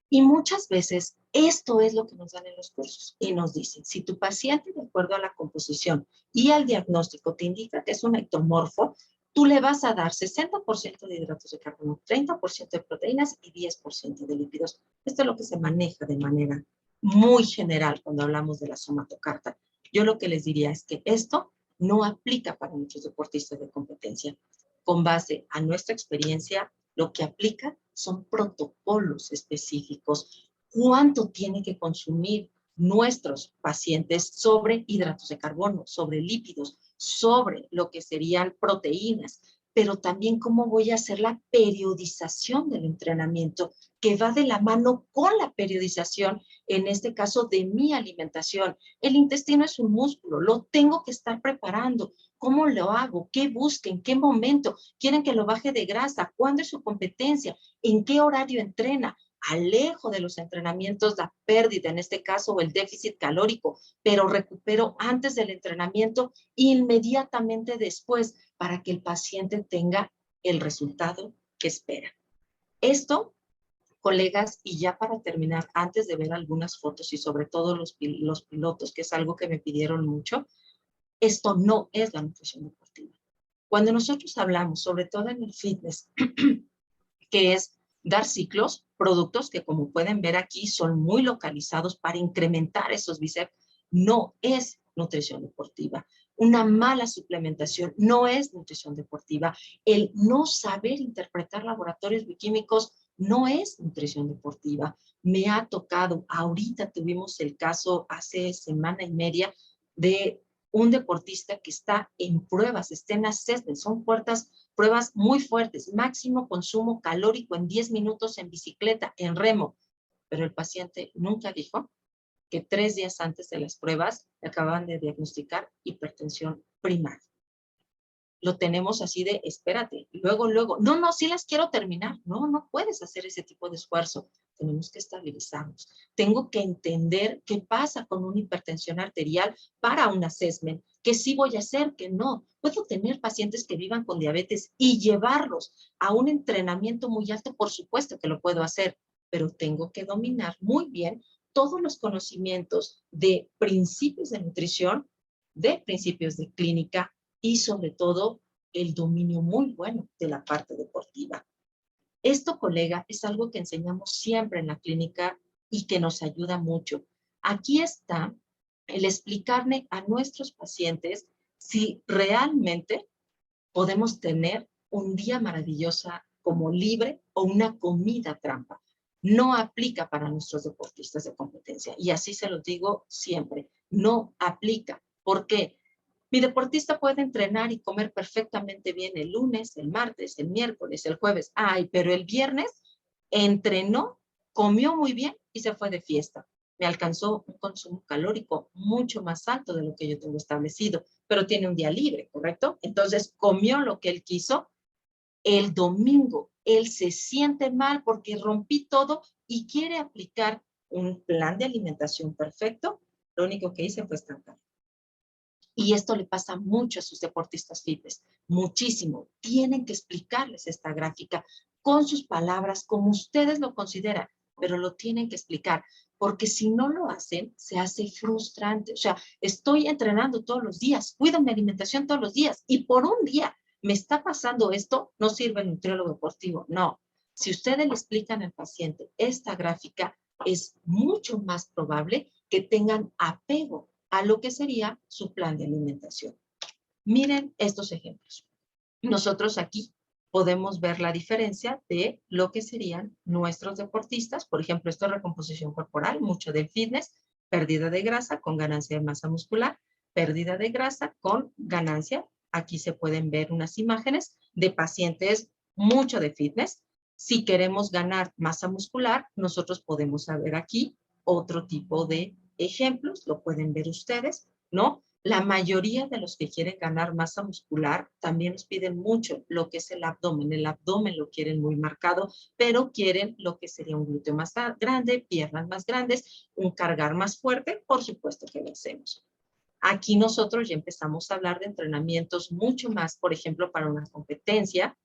Y muchas veces esto es lo que nos dan en los cursos y nos dicen, si tu paciente de acuerdo a la composición y al diagnóstico te indica que es un ectomorfo, tú le vas a dar 60% de hidratos de carbono, 30% de proteínas y 10% de lípidos. Esto es lo que se maneja de manera muy general cuando hablamos de la somatocarta. Yo lo que les diría es que esto no aplica para muchos deportistas de competencia. Con base a nuestra experiencia, lo que aplica son protocolos específicos. ¿Cuánto tiene que consumir nuestros pacientes sobre hidratos de carbono, sobre lípidos, sobre lo que serían proteínas? Pero también cómo voy a hacer la periodización del entrenamiento, que va de la mano con la periodización, en este caso de mi alimentación. El intestino es un músculo, lo tengo que estar preparando. ¿Cómo lo hago? ¿Qué busca? ¿En qué momento? ¿Quieren que lo baje de grasa? ¿Cuándo es su competencia? ¿En qué horario entrena? Alejo de los entrenamientos la pérdida, en este caso, o el déficit calórico, pero recupero antes del entrenamiento, inmediatamente después, para que el paciente tenga el resultado que espera. Esto, colegas, y ya para terminar, antes de ver algunas fotos y sobre todo los pilotos, que es algo que me pidieron mucho, esto no es la nutrición deportiva. Cuando nosotros hablamos, sobre todo en el fitness, que es dar ciclos, productos que como pueden ver aquí son muy localizados para incrementar esos bíceps, no es nutrición deportiva. Una mala suplementación no es nutrición deportiva. El no saber interpretar laboratorios bioquímicos no es nutrición deportiva. Me ha tocado, ahorita tuvimos el caso hace semana y media de un deportista que está en pruebas, está en assessment, son pruebas muy fuertes, máximo consumo calórico en 10 minutos en bicicleta, en remo, pero el paciente nunca dijo que 3 días antes de las pruebas le acababan de diagnosticar hipertensión primaria. lo tenemos así de, espérate, luego, no, sí las quiero terminar. No puedes hacer ese tipo de esfuerzo. Tenemos que estabilizarnos. Tengo que entender qué pasa con una hipertensión arterial para un assessment, qué sí voy a hacer, qué no. Puedo tener pacientes que vivan con diabetes y llevarlos a un entrenamiento muy alto, por supuesto que lo puedo hacer, pero tengo que dominar muy bien todos los conocimientos de principios de nutrición, de principios de clínica y sobre todo el dominio muy bueno de la parte deportiva. Esto, colega, es algo que enseñamos siempre en la clínica y que nos ayuda mucho. Aquí está el explicarle a nuestros pacientes si realmente podemos tener un día maravilloso como libre o una comida trampa. No aplica para nuestros deportistas de competencia. Y así se los digo siempre. No aplica. ¿Por qué? Mi deportista puede entrenar y comer perfectamente bien el lunes, el martes, el miércoles, el jueves. Ay, pero el viernes entrenó, comió muy bien y se fue de fiesta. Me alcanzó un consumo calórico mucho más alto de lo que yo tengo establecido, pero tiene un día libre, ¿correcto? Entonces comió lo que él quiso. El domingo él se siente mal porque rompí todo y quiere aplicar un plan de alimentación perfecto. Lo único que hice fue estancar. Y esto le pasa mucho a sus deportistas fitness, muchísimo. Tienen que explicarles esta gráfica con sus palabras, como ustedes lo consideran, pero lo tienen que explicar, porque si no lo hacen, se hace frustrante. O sea, estoy entrenando todos los días, cuido mi alimentación todos los días, y por un día me está pasando esto, no sirve el nutriólogo deportivo, no. Si ustedes le explican al paciente esta gráfica, es mucho más probable que tengan apego a lo que sería su plan de alimentación. Miren estos ejemplos. Nosotros aquí podemos ver la diferencia de lo que serían nuestros deportistas. Por ejemplo, esto es recomposición corporal, mucho del fitness, pérdida de grasa con ganancia de masa muscular, pérdida de grasa con ganancia. Aquí se pueden ver unas imágenes de pacientes mucho de fitness. Si queremos ganar masa muscular, nosotros podemos ver aquí otro tipo de ejemplos, lo pueden ver ustedes, ¿no? La mayoría de los que quieren ganar masa muscular también nos piden mucho lo que es el abdomen. El abdomen lo quieren muy marcado, pero quieren lo que sería un glúteo más grande, piernas más grandes, un cargar más fuerte, por supuesto que lo hacemos. Aquí nosotros ya empezamos a hablar de entrenamientos mucho más, por ejemplo, para una competencia,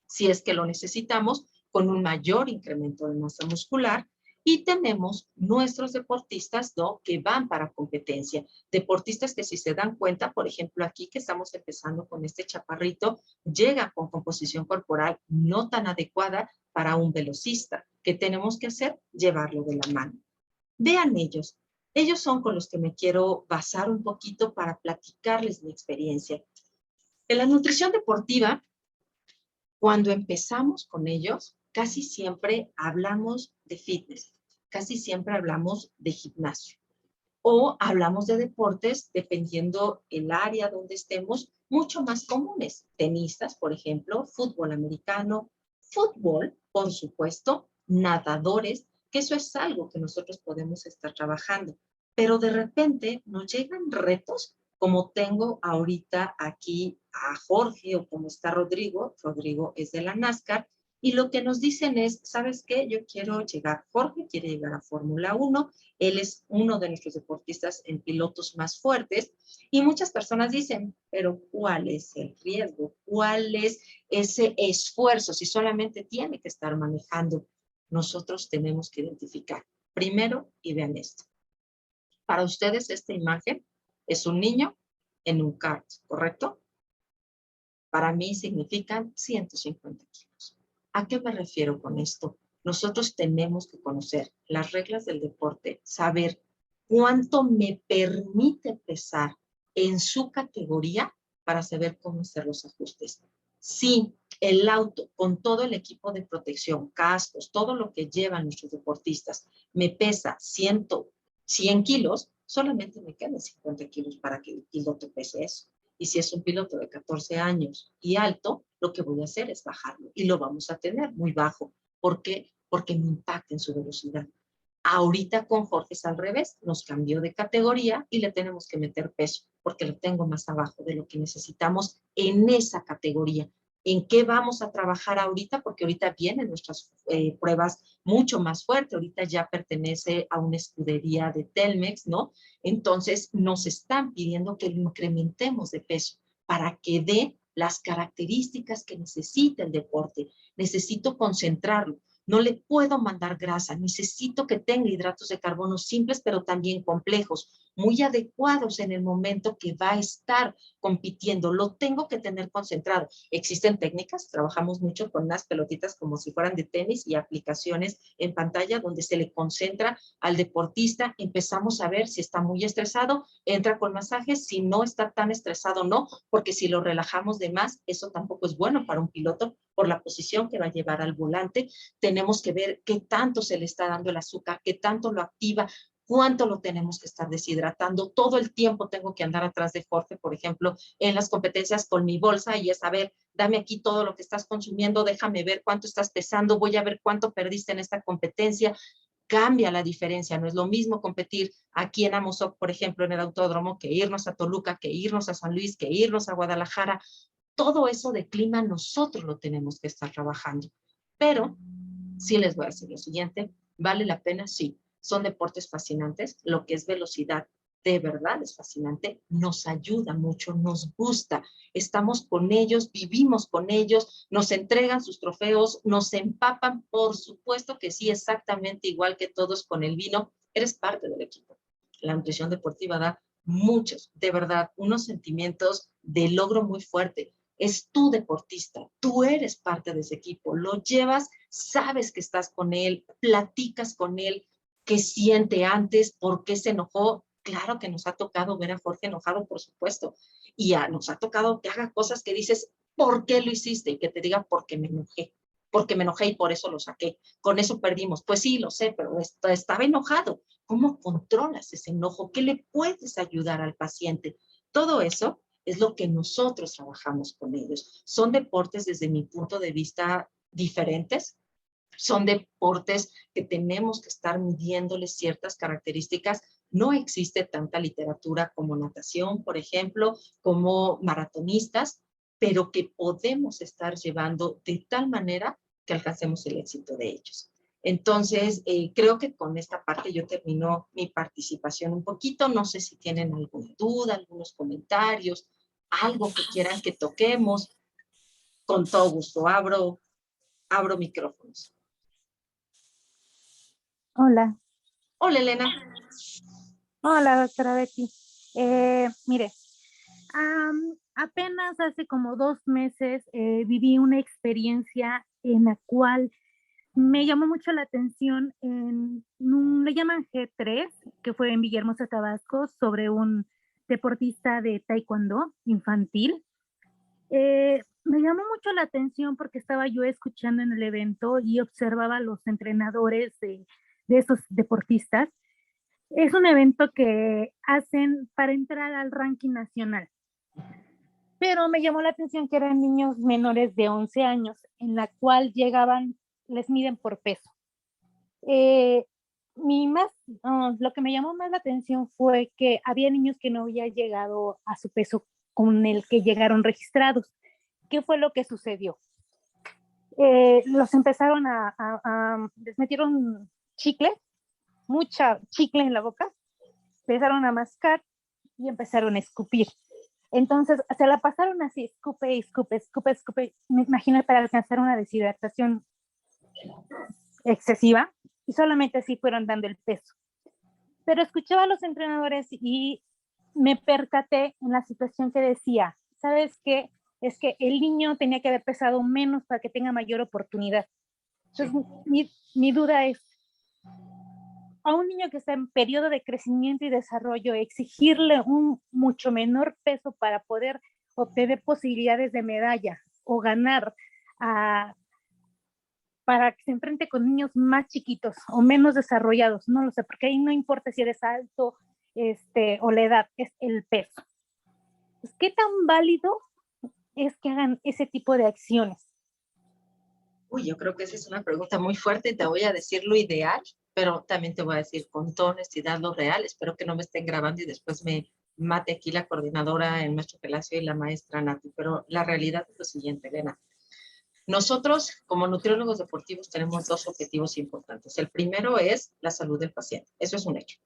si es que lo necesitamos, con un mayor incremento de masa muscular. Y tenemos nuestros deportistas, ¿no?, que van para competencia. Deportistas que, si se dan cuenta, por ejemplo, aquí que estamos empezando con este chaparrito, llega con composición corporal no tan adecuada para un velocista. ¿Qué tenemos que hacer? Llevarlo de la mano. Vean ellos. Ellos son con los que me quiero basar un poquito para platicarles mi experiencia. En la nutrición deportiva, cuando empezamos con ellos, casi siempre hablamos de fitness, casi siempre hablamos de gimnasio o hablamos de deportes dependiendo el área donde estemos, mucho más comunes. Tenistas, por ejemplo, fútbol americano, fútbol, por supuesto, nadadores, que eso es algo que nosotros podemos estar trabajando. Pero de repente nos llegan retos, como tengo ahorita aquí a Jorge o como está Rodrigo. Rodrigo es de la NASCAR. Y lo que nos dicen es, ¿sabes qué? Yo quiero llegar, Jorge quiere llegar a Fórmula 1, él es uno de nuestros deportistas en pilotos más fuertes, y muchas personas dicen, pero ¿cuál es el riesgo? ¿Cuál es ese esfuerzo si solamente tiene que estar manejando? Nosotros tenemos que identificar. Primero, y vean esto. Para ustedes esta imagen es un niño en un kart, ¿correcto? Para mí significan 150 kilos. ¿A qué me refiero con esto? Nosotros tenemos que conocer las reglas del deporte, saber cuánto me permite pesar en su categoría para saber cómo hacer los ajustes. Si el auto, con todo el equipo de protección, cascos, todo lo que llevan nuestros deportistas, me pesa 100 kilos, solamente me quedan 50 kilos para que el piloto pese eso. Y si es un piloto de 14 años y alto, lo que voy a hacer es bajarlo. Y lo vamos a tener muy bajo. ¿Por qué? Porque me impacta en su velocidad. Ahorita con Jorge es al revés. Nos cambió de categoría y le tenemos que meter peso. porque lo tengo más abajo de lo que necesitamos en esa categoría. ¿En qué vamos a trabajar ahorita? Porque ahorita vienen nuestras pruebas mucho más fuertes. Ahorita ya pertenece a una escudería de Telmex, ¿no? Entonces nos están pidiendo que lo incrementemos de peso para que dé las características que necesita el deporte. Necesito concentrarlo. No le puedo mandar grasa. Necesito que tenga hidratos de carbono simples, pero también complejos, muy adecuados en el momento que va a estar compitiendo. Lo tengo que tener concentrado. Existen técnicas, trabajamos mucho con unas pelotitas como si fueran de tenis y aplicaciones en pantalla donde se le concentra al deportista. Empezamos a ver si está muy estresado, entra con masajes, si no está tan estresado, no, porque si lo relajamos de más, eso tampoco es bueno para un piloto por la posición que va a llevar al volante. Tenemos que ver qué tanto se le está dando el azúcar, qué tanto lo activa, cuánto lo tenemos que estar deshidratando. Todo el tiempo tengo que andar atrás de Jorge, por ejemplo, en las competencias con mi bolsa y es, a ver, dame aquí todo lo que estás consumiendo, déjame ver cuánto estás pesando, voy a ver cuánto perdiste en esta competencia. Cambia la diferencia, no es lo mismo competir aquí en Amozoc, por ejemplo, en el autódromo, que irnos a Toluca, que irnos a San Luis, que irnos a Guadalajara. Todo eso de clima nosotros lo tenemos que estar trabajando. Pero sí les voy a decir lo siguiente, ¿vale la pena? Sí. Son deportes fascinantes, lo que es velocidad de verdad es fascinante, nos ayuda mucho, nos gusta, estamos con ellos, vivimos con ellos, nos entregan sus trofeos, nos empapan, por supuesto que sí, exactamente igual que todos con el vino, eres parte del equipo. La nutrición deportiva da muchos, de verdad, unos sentimientos de logro muy fuerte. Es tu deportista, tú eres parte de ese equipo, lo llevas, sabes que estás con él, platicas con él, qué siente antes, por qué se enojó. Claro que nos ha tocado ver a Jorge enojado, por supuesto, y nos ha tocado que haga cosas que dices, ¿por qué lo hiciste? Y que te diga, porque me enojé y por eso lo saqué. Con eso perdimos. Pues sí, lo sé, pero estaba enojado. ¿Cómo controlas ese enojo? ¿Qué le puedes ayudar al paciente? Todo eso es lo que nosotros trabajamos con ellos. Son deportes desde mi punto de vista diferentes. Son deportes que tenemos que estar midiéndoles ciertas características. No existe tanta literatura como natación, por ejemplo, como maratonistas, pero que podemos estar llevando de tal manera que alcancemos el éxito de ellos. Entonces, creo que con esta parte yo termino mi participación un poquito. No sé si tienen alguna duda, algunos comentarios, algo que quieran que toquemos. Con todo gusto, abro micrófonos. Hola. Hola, Elena. Hola, doctora Betty. Mire, apenas hace como 2 meses viví una experiencia en la cual me llamó mucho la atención, le llaman G3, que fue en Villahermosa, Tabasco, sobre un deportista de taekwondo infantil. Me llamó mucho la atención porque estaba yo escuchando en el evento y observaba a los entrenadores de esos deportistas. Es un evento que hacen para entrar al ranking nacional. Pero me llamó la atención que eran niños menores de 11 años, en la cual llegaban, les miden por peso. Lo que me llamó más la atención fue que había niños que no habían llegado a su peso con el que llegaron registrados. ¿Qué fue lo que sucedió? Los empezaron les metieron chicle, mucha chicle en la boca, empezaron a mascar y empezaron a escupir. Entonces, se la pasaron así, escupe, escupe, escupe, escupe, me imagino para alcanzar una deshidratación excesiva, y solamente así fueron dando el peso. Pero escuchaba a los entrenadores y me percaté en la situación que decía, ¿sabes qué? Es que el niño tenía que haber pesado menos para que tenga mayor oportunidad. Entonces, mi duda es, a un niño que está en periodo de crecimiento y desarrollo, exigirle un mucho menor peso para poder obtener posibilidades de medalla o ganar para que se enfrente con niños más chiquitos o menos desarrollados, no lo sé, porque ahí no importa si eres alto o la edad, es el peso. Pues, ¿qué tan válido es que hagan ese tipo de acciones? Uy, yo creo que esa es una pregunta muy fuerte y te voy a decir lo ideal, pero también te voy a decir con toda honestidad lo real. Espero que no me estén grabando y después me Mate aquí, la coordinadora, el maestro Pelacio y la maestra Nati, pero la realidad es lo siguiente, Elena. Nosotros, como nutriólogos deportivos, tenemos dos objetivos importantes. El primero es la salud del paciente. Eso es un hecho.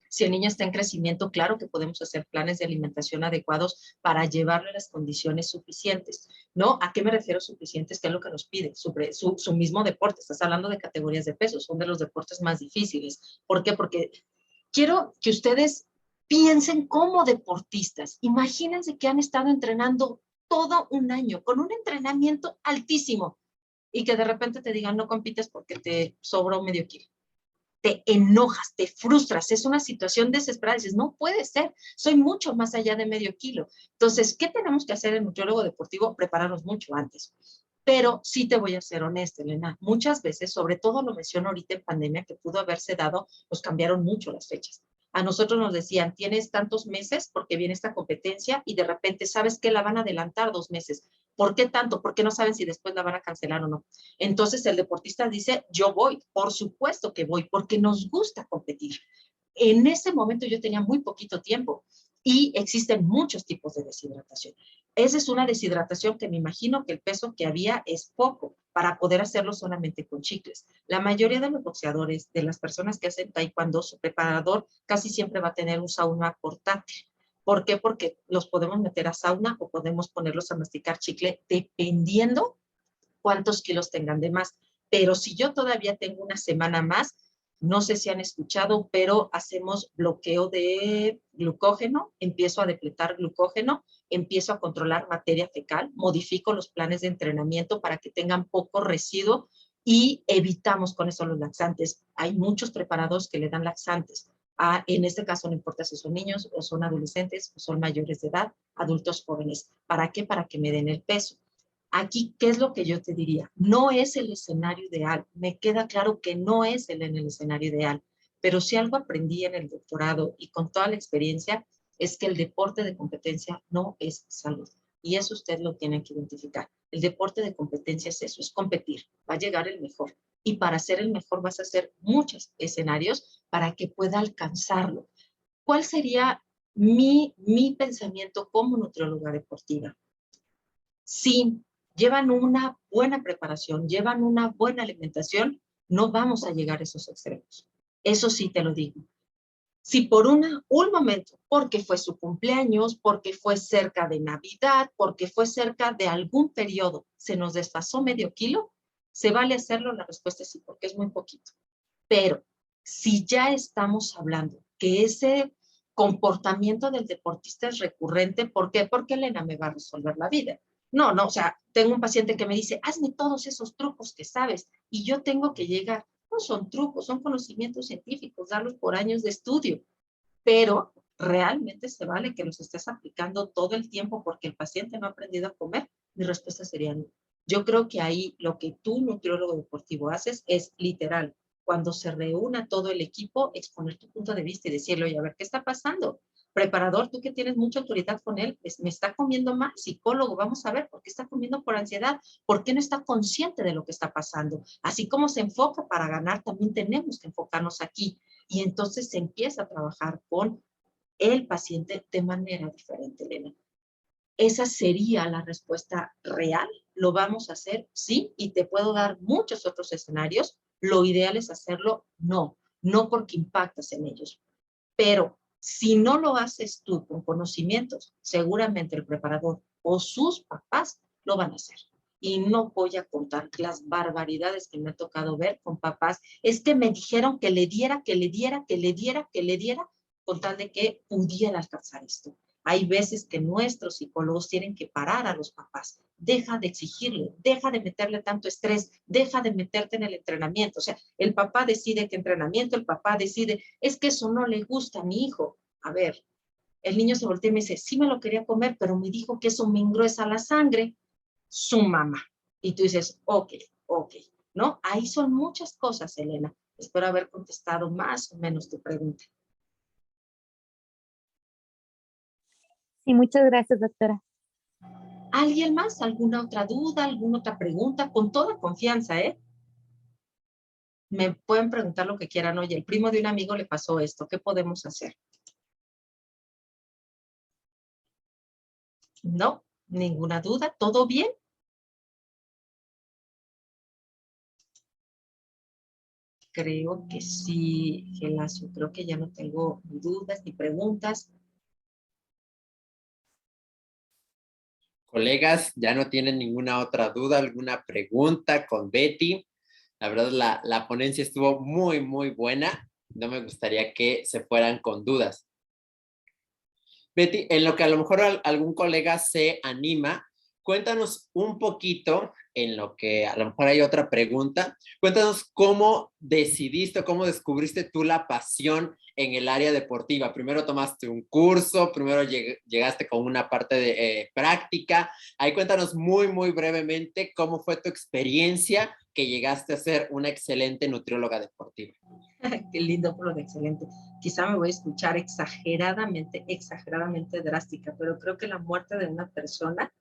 Si el niño está en crecimiento, claro que podemos hacer planes de alimentación adecuados para llevarle las condiciones suficientes, ¿no? ¿A qué me refiero suficientes? ¿Qué es lo que nos pide? Su mismo deporte. Estás hablando de categorías de peso, son de los deportes más difíciles. ¿Por qué? Porque quiero que ustedes piensen como deportistas. Imagínense que han estado entrenando todo un año con un entrenamiento altísimo y que de repente te digan no compites porque te sobró medio kilo. Te enojas, te frustras, es una situación desesperada, dices, no puede ser, soy mucho más allá de medio kilo. Entonces, ¿qué tenemos que hacer en nutriólogo deportivo? Prepararnos mucho antes. Pero sí te voy a ser honesta, Elena, muchas veces, sobre todo lo menciono ahorita en pandemia, que pudo haberse dado, nos cambiaron mucho las fechas. A nosotros nos decían, tienes tantos meses porque viene esta competencia y de repente sabes que la van a adelantar 2 meses. ¿Por qué tanto? Porque no saben si después la van a cancelar o no. Entonces el deportista dice, yo voy, por supuesto que voy, porque nos gusta competir. En ese momento yo tenía muy poquito tiempo y existen muchos tipos de deshidratación. Esa es una deshidratación que me imagino que el peso que había es poco para poder hacerlo solamente con chicles. La mayoría de los boxeadores, de las personas que hacen taekwondo, su preparador casi siempre va a tener un sauna portátil. ¿Por qué? Porque los podemos meter a sauna o podemos ponerlos a masticar chicle dependiendo cuántos kilos tengan de más. Pero si yo todavía tengo una semana más, no sé si han escuchado, pero hacemos bloqueo de glucógeno, empiezo a depletar glucógeno, empiezo a controlar materia fecal, modifico los planes de entrenamiento para que tengan poco residuo y evitamos con eso los laxantes. Hay muchos preparados que le dan laxantes. En este caso no importa si son niños o son adolescentes o son mayores de edad, adultos jóvenes. ¿Para qué? Para que me den el peso. Aquí, ¿qué es lo que yo te diría? No es el escenario ideal. Me queda claro que no es el escenario ideal. Pero si algo aprendí en el doctorado y con toda la experiencia, es que el deporte de competencia no es salud. Y eso usted lo tiene que identificar. El deporte de competencia es eso, es competir. Va a llegar el mejor. Y para ser el mejor vas a hacer muchos escenarios para que pueda alcanzarlo. ¿Cuál sería mi pensamiento como nutrióloga deportiva? Si llevan una buena preparación, llevan una buena alimentación, no vamos a llegar a esos extremos. Eso sí te lo digo. Si por un momento, porque fue su cumpleaños, porque fue cerca de Navidad, porque fue cerca de algún periodo, se nos desfasó medio kilo, ¿se vale hacerlo? La respuesta es sí, porque es muy poquito. Pero si ya estamos hablando que ese comportamiento del deportista es recurrente, ¿por qué? Porque Elena me va a resolver la vida. No, o sea, tengo un paciente que me dice, hazme todos esos trucos que sabes, y yo tengo que llegar. No son trucos, son conocimientos científicos, darlos por años de estudio, pero ¿realmente se vale que los estés aplicando todo el tiempo porque el paciente no ha aprendido a comer? Mi respuesta sería no. Yo creo que ahí lo que tú, nutriólogo deportivo, haces es literal, cuando se reúna todo el equipo, exponer tu punto de vista y decirle, oye, a ver, ¿qué está pasando? Preparador, tú que tienes mucha autoridad con él, me está comiendo mal. Psicólogo, vamos a ver, ¿por qué está comiendo por ansiedad? ¿Por qué no está consciente de lo que está pasando? Así como se enfoca para ganar, también tenemos que enfocarnos aquí. Y entonces se empieza a trabajar con el paciente de manera diferente, Elena. Esa sería la respuesta real. ¿Lo vamos a hacer? Sí, y te puedo dar muchos otros escenarios. Lo ideal es hacerlo, no porque impactas en ellos. Pero si no lo haces tú con conocimientos, seguramente el preparador o sus papás lo van a hacer. Y no voy a contar las barbaridades que me ha tocado ver con papás. Es que me dijeron que le diera, con tal de que pudiera alcanzar esto. Hay veces que nuestros psicólogos tienen que parar a los papás. Deja de exigirle, deja de meterle tanto estrés, deja de meterte en el entrenamiento. O sea, el papá decide qué entrenamiento, el papá decide, es que eso no le gusta a mi hijo. A ver, el niño se voltea y me dice, sí me lo quería comer, pero me dijo que eso me engruesa la sangre. Su mamá. Y tú dices, ok, ¿no? Ahí son muchas cosas, Elena. Espero haber contestado más o menos tu pregunta. Sí, muchas gracias, doctora. ¿Alguien más? ¿Alguna otra duda? ¿Alguna otra pregunta? Con toda confianza, ¿eh? Me pueden preguntar lo que quieran. Oye, el primo de un amigo le pasó esto. ¿Qué podemos hacer? No, ninguna duda, ¿todo bien? Creo que sí, Gelacio, creo que ya no tengo ni dudas ni preguntas. Colegas, ya no tienen ninguna otra duda, alguna pregunta con Betty. La verdad, la ponencia estuvo muy, muy buena. No me gustaría que se fueran con dudas. Betty, en lo que a lo mejor algún colega se anima, cuéntanos un poquito, en lo que a lo mejor hay otra pregunta, cuéntanos cómo decidiste, cómo descubriste tú la pasión en el área deportiva. Primero tomaste un curso, primero llegaste con una parte de práctica. Ahí cuéntanos muy, muy brevemente cómo fue tu experiencia que llegaste a ser una excelente nutrióloga deportiva. Qué lindo, pero de excelente. Quizá me voy a escuchar exageradamente drástica, pero creo que la muerte de una persona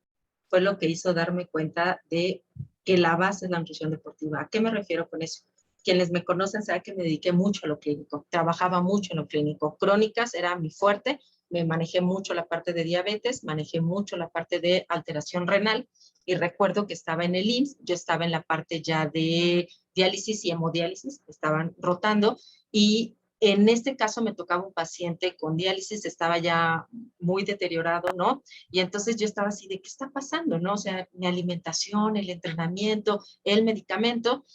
fue lo que hizo darme cuenta de que la base es la nutrición deportiva. ¿A qué me refiero con eso? Quienes me conocen saben que me dediqué mucho a lo clínico, trabajaba mucho en lo clínico. Crónicas era mi fuerte, me manejé mucho la parte de diabetes, manejé mucho la parte de alteración renal y recuerdo que estaba en el IMSS, yo estaba en la parte ya de diálisis y hemodiálisis, estaban rotando y en este caso me tocaba un paciente con diálisis, estaba ya muy deteriorado, ¿no? Y entonces yo estaba así de, ¿qué está pasando? ¿No? O sea, mi alimentación, el entrenamiento, el medicamento,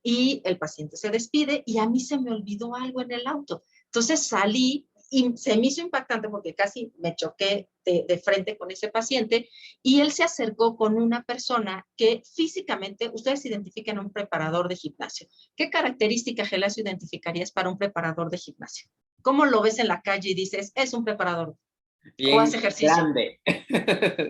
y el paciente se despide y a mí se me olvidó algo en el auto. Entonces salí y se me hizo impactante porque casi me choqué de frente con ese paciente y él se acercó con una persona que físicamente, ustedes identifican a un preparador de gimnasio. ¿Qué característica, Gelacio, identificarías para un preparador de gimnasio? ¿Cómo lo ves en la calle y dices, es un preparador? O Bien hace ejercicio. grande.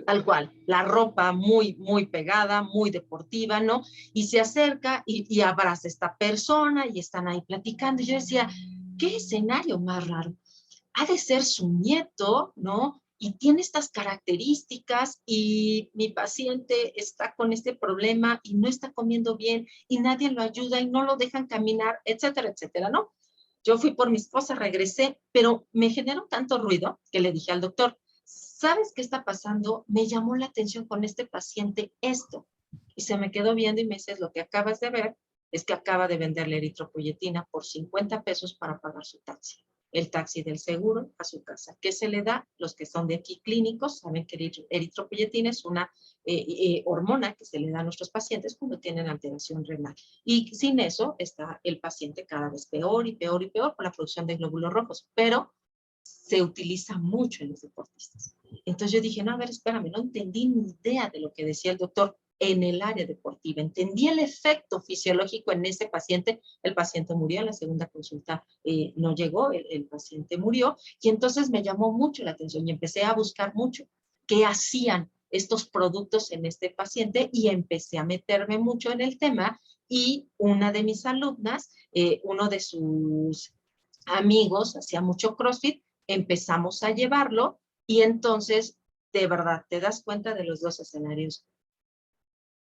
Tal cual, la ropa muy, muy pegada, muy deportiva, ¿no? Y se acerca y abraza a esta persona y están ahí platicando. Y yo decía, ¿qué escenario más raro? Ha de ser su nieto, ¿no? Y tiene estas características y mi paciente está con este problema y no está comiendo bien y nadie lo ayuda y no lo dejan caminar, etcétera, etcétera, ¿no? Yo fui por mi esposa, regresé, pero me generó tanto ruido que le dije al doctor, ¿sabes qué está pasando? Me llamó la atención con este paciente esto. Y se me quedó viendo y me dice, lo que acabas de ver es que acaba de venderle eritropoyetina por 50 pesos para pagar su taxi. El taxi del seguro a su casa. ¿Qué se le da? Los que son de aquí clínicos saben que eritropoyetina es una hormona que se le da a nuestros pacientes cuando tienen alteración renal. Y sin eso está el paciente cada vez peor y peor y peor por la producción de glóbulos rojos. Pero se utiliza mucho en los deportistas. Entonces yo dije, no, a ver, espérame, no entendí ni idea de lo que decía el doctor en el área deportiva. Entendí el efecto fisiológico en ese paciente. El paciente murió en la segunda consulta, no llegó, el paciente murió. Y entonces me llamó mucho la atención y empecé a buscar mucho qué hacían estos productos en este paciente y empecé a meterme mucho en el tema. Y una de mis alumnas, uno de sus amigos, hacía mucho CrossFit, empezamos a llevarlo y entonces, de verdad, te das cuenta de los dos escenarios.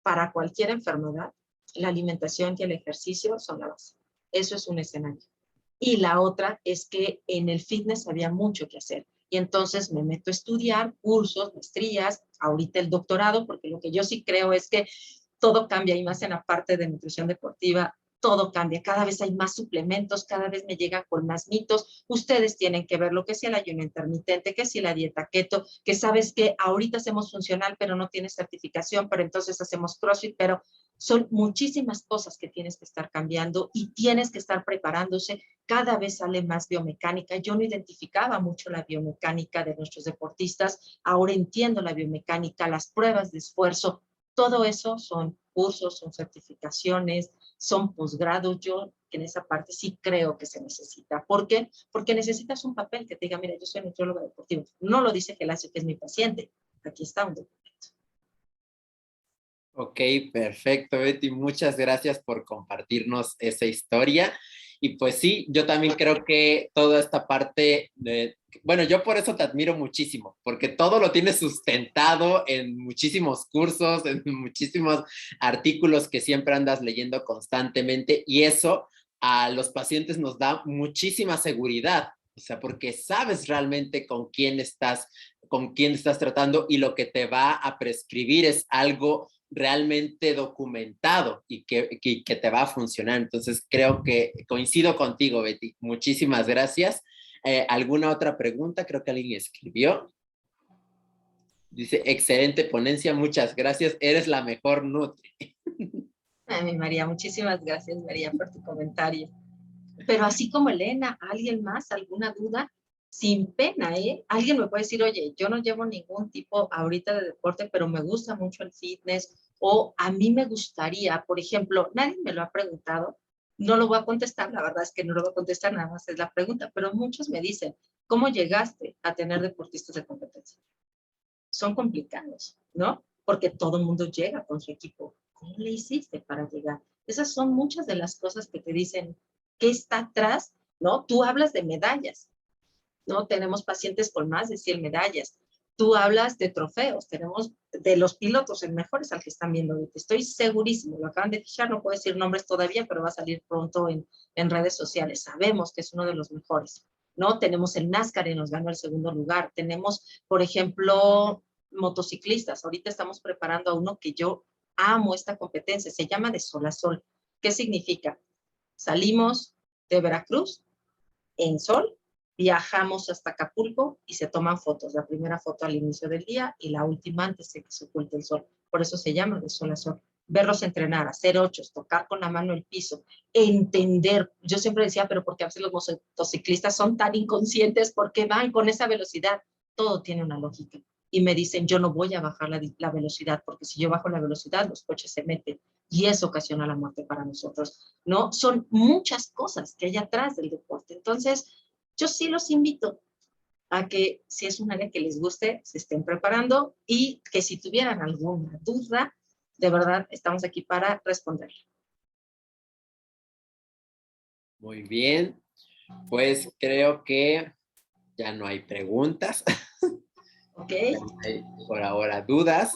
Para cualquier enfermedad, la alimentación y el ejercicio son la base. Eso es un escenario. Y la otra es que en el fitness había mucho que hacer. Y entonces me meto a estudiar cursos, maestrías, ahorita el doctorado, porque lo que yo sí creo es que todo cambia y más en la parte de nutrición deportiva, todo cambia, cada vez hay más suplementos, cada vez me llegan con más mitos, ustedes tienen que ver lo que es el ayuno intermitente, que si la dieta keto, que sabes que ahorita hacemos funcional pero no tienes certificación, pero entonces hacemos CrossFit, pero son muchísimas cosas que tienes que estar cambiando y tienes que estar preparándose, cada vez sale más biomecánica, yo no identificaba mucho la biomecánica de nuestros deportistas, ahora entiendo la biomecánica, las pruebas de esfuerzo, todo eso son cursos, son certificaciones, son posgrados. Yo en esa parte sí creo que se necesita. ¿Por qué? Porque necesitas un papel que te diga, mira, yo soy nutrióloga deportiva. No lo dice Gelacio, que es mi paciente. Aquí está un documento. Ok, perfecto, Betty. Muchas gracias por compartirnos esa historia. Y pues sí, yo también creo que toda esta parte de, bueno, yo por eso te admiro muchísimo, porque todo lo tienes sustentado en muchísimos cursos, en muchísimos artículos que siempre andas leyendo constantemente y eso a los pacientes nos da muchísima seguridad, o sea, porque sabes realmente con quién estás con quién estás tratando y lo que te va a prescribir es algo realmente documentado y que te va a funcionar. Entonces creo que coincido contigo, Betty. Muchísimas gracias. ¿Alguna otra pregunta? Creo que alguien escribió. Dice, excelente ponencia, muchas gracias. Eres la mejor Nutri. Ay, mi María, muchísimas gracias, María, por tu comentario. Pero así como Elena, ¿alguien más? ¿Alguna duda? Sin pena, ¿eh? Alguien me puede decir, oye, yo no llevo ningún tipo ahorita de deporte, pero me gusta mucho el fitness, o a mí me gustaría, por ejemplo, nadie me lo ha preguntado, no lo voy a contestar, la verdad es que no lo voy a contestar, nada más es la pregunta, pero muchos me dicen, ¿cómo llegaste a tener deportistas de competencia? Son complicados, ¿no? Porque todo el mundo llega con su equipo. ¿Cómo le hiciste para llegar? Esas son muchas de las cosas que te dicen, ¿qué está atrás? ¿No? Tú hablas de medallas, ¿no? Tenemos pacientes con más de 100 medallas. Tú hablas de trofeos, tenemos de los pilotos, el mejor es al que están viendo. Estoy segurísimo, lo acaban de fichar, no puedo decir nombres todavía, pero va a salir pronto en redes sociales. Sabemos que es uno de los mejores, ¿no? Tenemos el NASCAR y nos ganó el segundo lugar. Tenemos, por ejemplo, motociclistas. Ahorita estamos preparando a uno que yo amo esta competencia, se llama de sol a sol. ¿Qué significa? Salimos de Veracruz en sol, viajamos hasta Acapulco y se toman fotos. La primera foto al inicio del día y la última antes de que se oculte el sol. Por eso se llama de sol a sol. Verlos entrenar, hacer ochos, tocar con la mano el piso, entender. Yo siempre decía, pero ¿por qué a veces los motociclistas son tan inconscientes? ¿Por qué van con esa velocidad? Todo tiene una lógica. Y me dicen, yo no voy a bajar la velocidad, porque si yo bajo la velocidad, los coches se meten y eso ocasiona la muerte para nosotros, ¿no? Son muchas cosas que hay atrás del deporte. Entonces, yo sí los invito a que, si es un área que les guste, se estén preparando y que si tuvieran alguna duda, de verdad, estamos aquí para responder. Muy bien. Pues creo que ya no hay preguntas. ¿Ok? No hay por ahora dudas.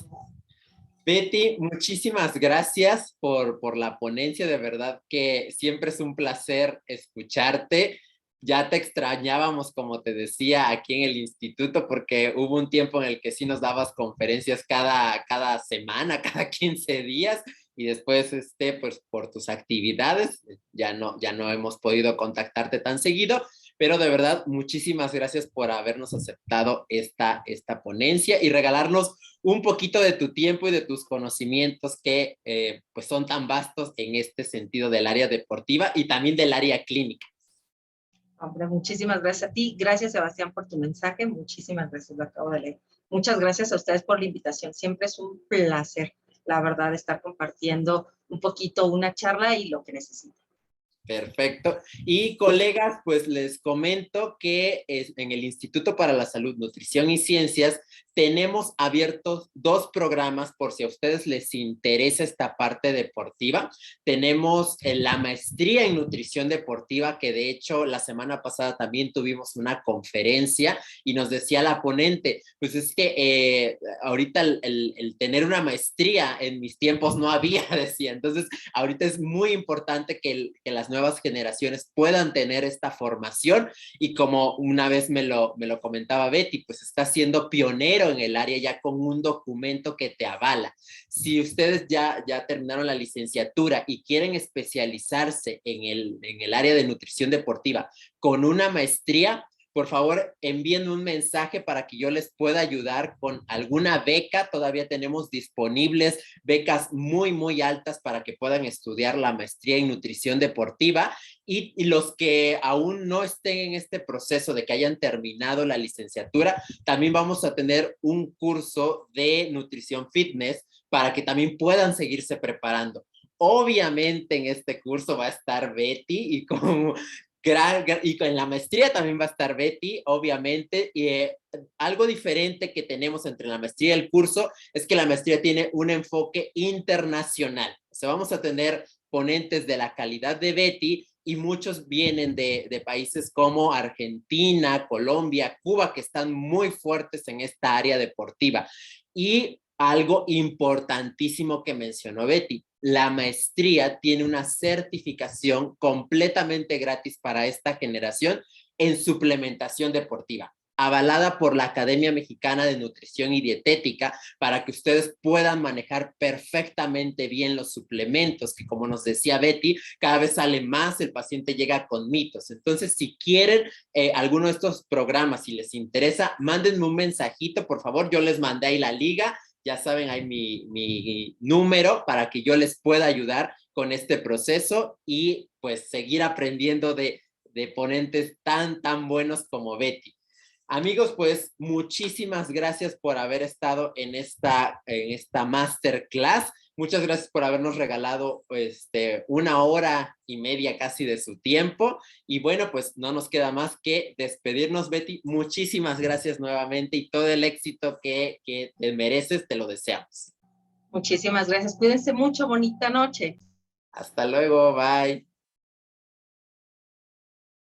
Betty, muchísimas gracias por la ponencia, de verdad que siempre es un placer escucharte. Ya te extrañábamos, como te decía, aquí en el instituto, porque hubo un tiempo en el que sí nos dabas conferencias cada semana, cada 15 días, y después, pues por tus actividades, ya no hemos podido contactarte tan seguido, pero de verdad, muchísimas gracias por habernos aceptado esta ponencia y regalarnos un poquito de tu tiempo y de tus conocimientos que pues son tan vastos en este sentido del área deportiva y también del área clínica. Hombre, muchísimas gracias a ti. Gracias, Sebastián, por tu mensaje. Muchísimas gracias, lo acabo de leer. Muchas gracias a ustedes por la invitación. Siempre es un placer, la verdad, estar compartiendo un poquito una charla y lo que necesiten. Perfecto. Y colegas, pues les comento que en el Instituto para la Salud, Nutrición y Ciencias tenemos abiertos 2 programas por si a ustedes les interesa esta parte deportiva. Tenemos la maestría en nutrición deportiva, que de hecho la semana pasada también tuvimos una conferencia y nos decía la ponente, pues es que ahorita el tener una maestría en mis tiempos no había, decía. Entonces, ahorita es muy importante que las nuevas generaciones puedan tener esta formación y como una vez me lo comentaba Betty, pues está siendo pionero en el área ya con un documento que te avala. Si ustedes ya terminaron la licenciatura y quieren especializarse en el área de nutrición deportiva con una maestría, por favor, envíenme un mensaje para que yo les pueda ayudar con alguna beca. Todavía tenemos disponibles becas muy, muy altas para que puedan estudiar la maestría en nutrición deportiva. Y los que aún no estén en este proceso de que hayan terminado la licenciatura, también vamos a tener un curso de nutrición fitness para que también puedan seguirse preparando. Obviamente en este curso va a estar Betty y y con la maestría también va a estar Betty, obviamente, y algo diferente que tenemos entre la maestría y el curso es que la maestría tiene un enfoque internacional. O sea, vamos a tener ponentes de la calidad de Betty y muchos vienen de países como Argentina, Colombia, Cuba, que están muy fuertes en esta área deportiva. Y algo importantísimo que mencionó Betty, la maestría tiene una certificación completamente gratis para esta generación en suplementación deportiva. avalada por la Academia Mexicana de Nutrición y Dietética, para que ustedes puedan manejar perfectamente bien los suplementos, que como nos decía Betty, cada vez sale más, el paciente llega con mitos. Entonces, si quieren alguno de estos programas, si les interesa, mándenme un mensajito, por favor, yo les mandé ahí la liga, ya saben, hay mi número para que yo les pueda ayudar con este proceso y pues seguir aprendiendo de ponentes tan buenos como Betty. Amigos, pues muchísimas gracias por haber estado en esta masterclass. Muchas gracias por habernos regalado 1 hora y media casi de su tiempo. Y bueno, pues no nos queda más que despedirnos, Betty. Muchísimas gracias nuevamente y todo el éxito que te mereces, te lo deseamos. Muchísimas gracias. Cuídense mucho. Bonita noche. Hasta luego, bye.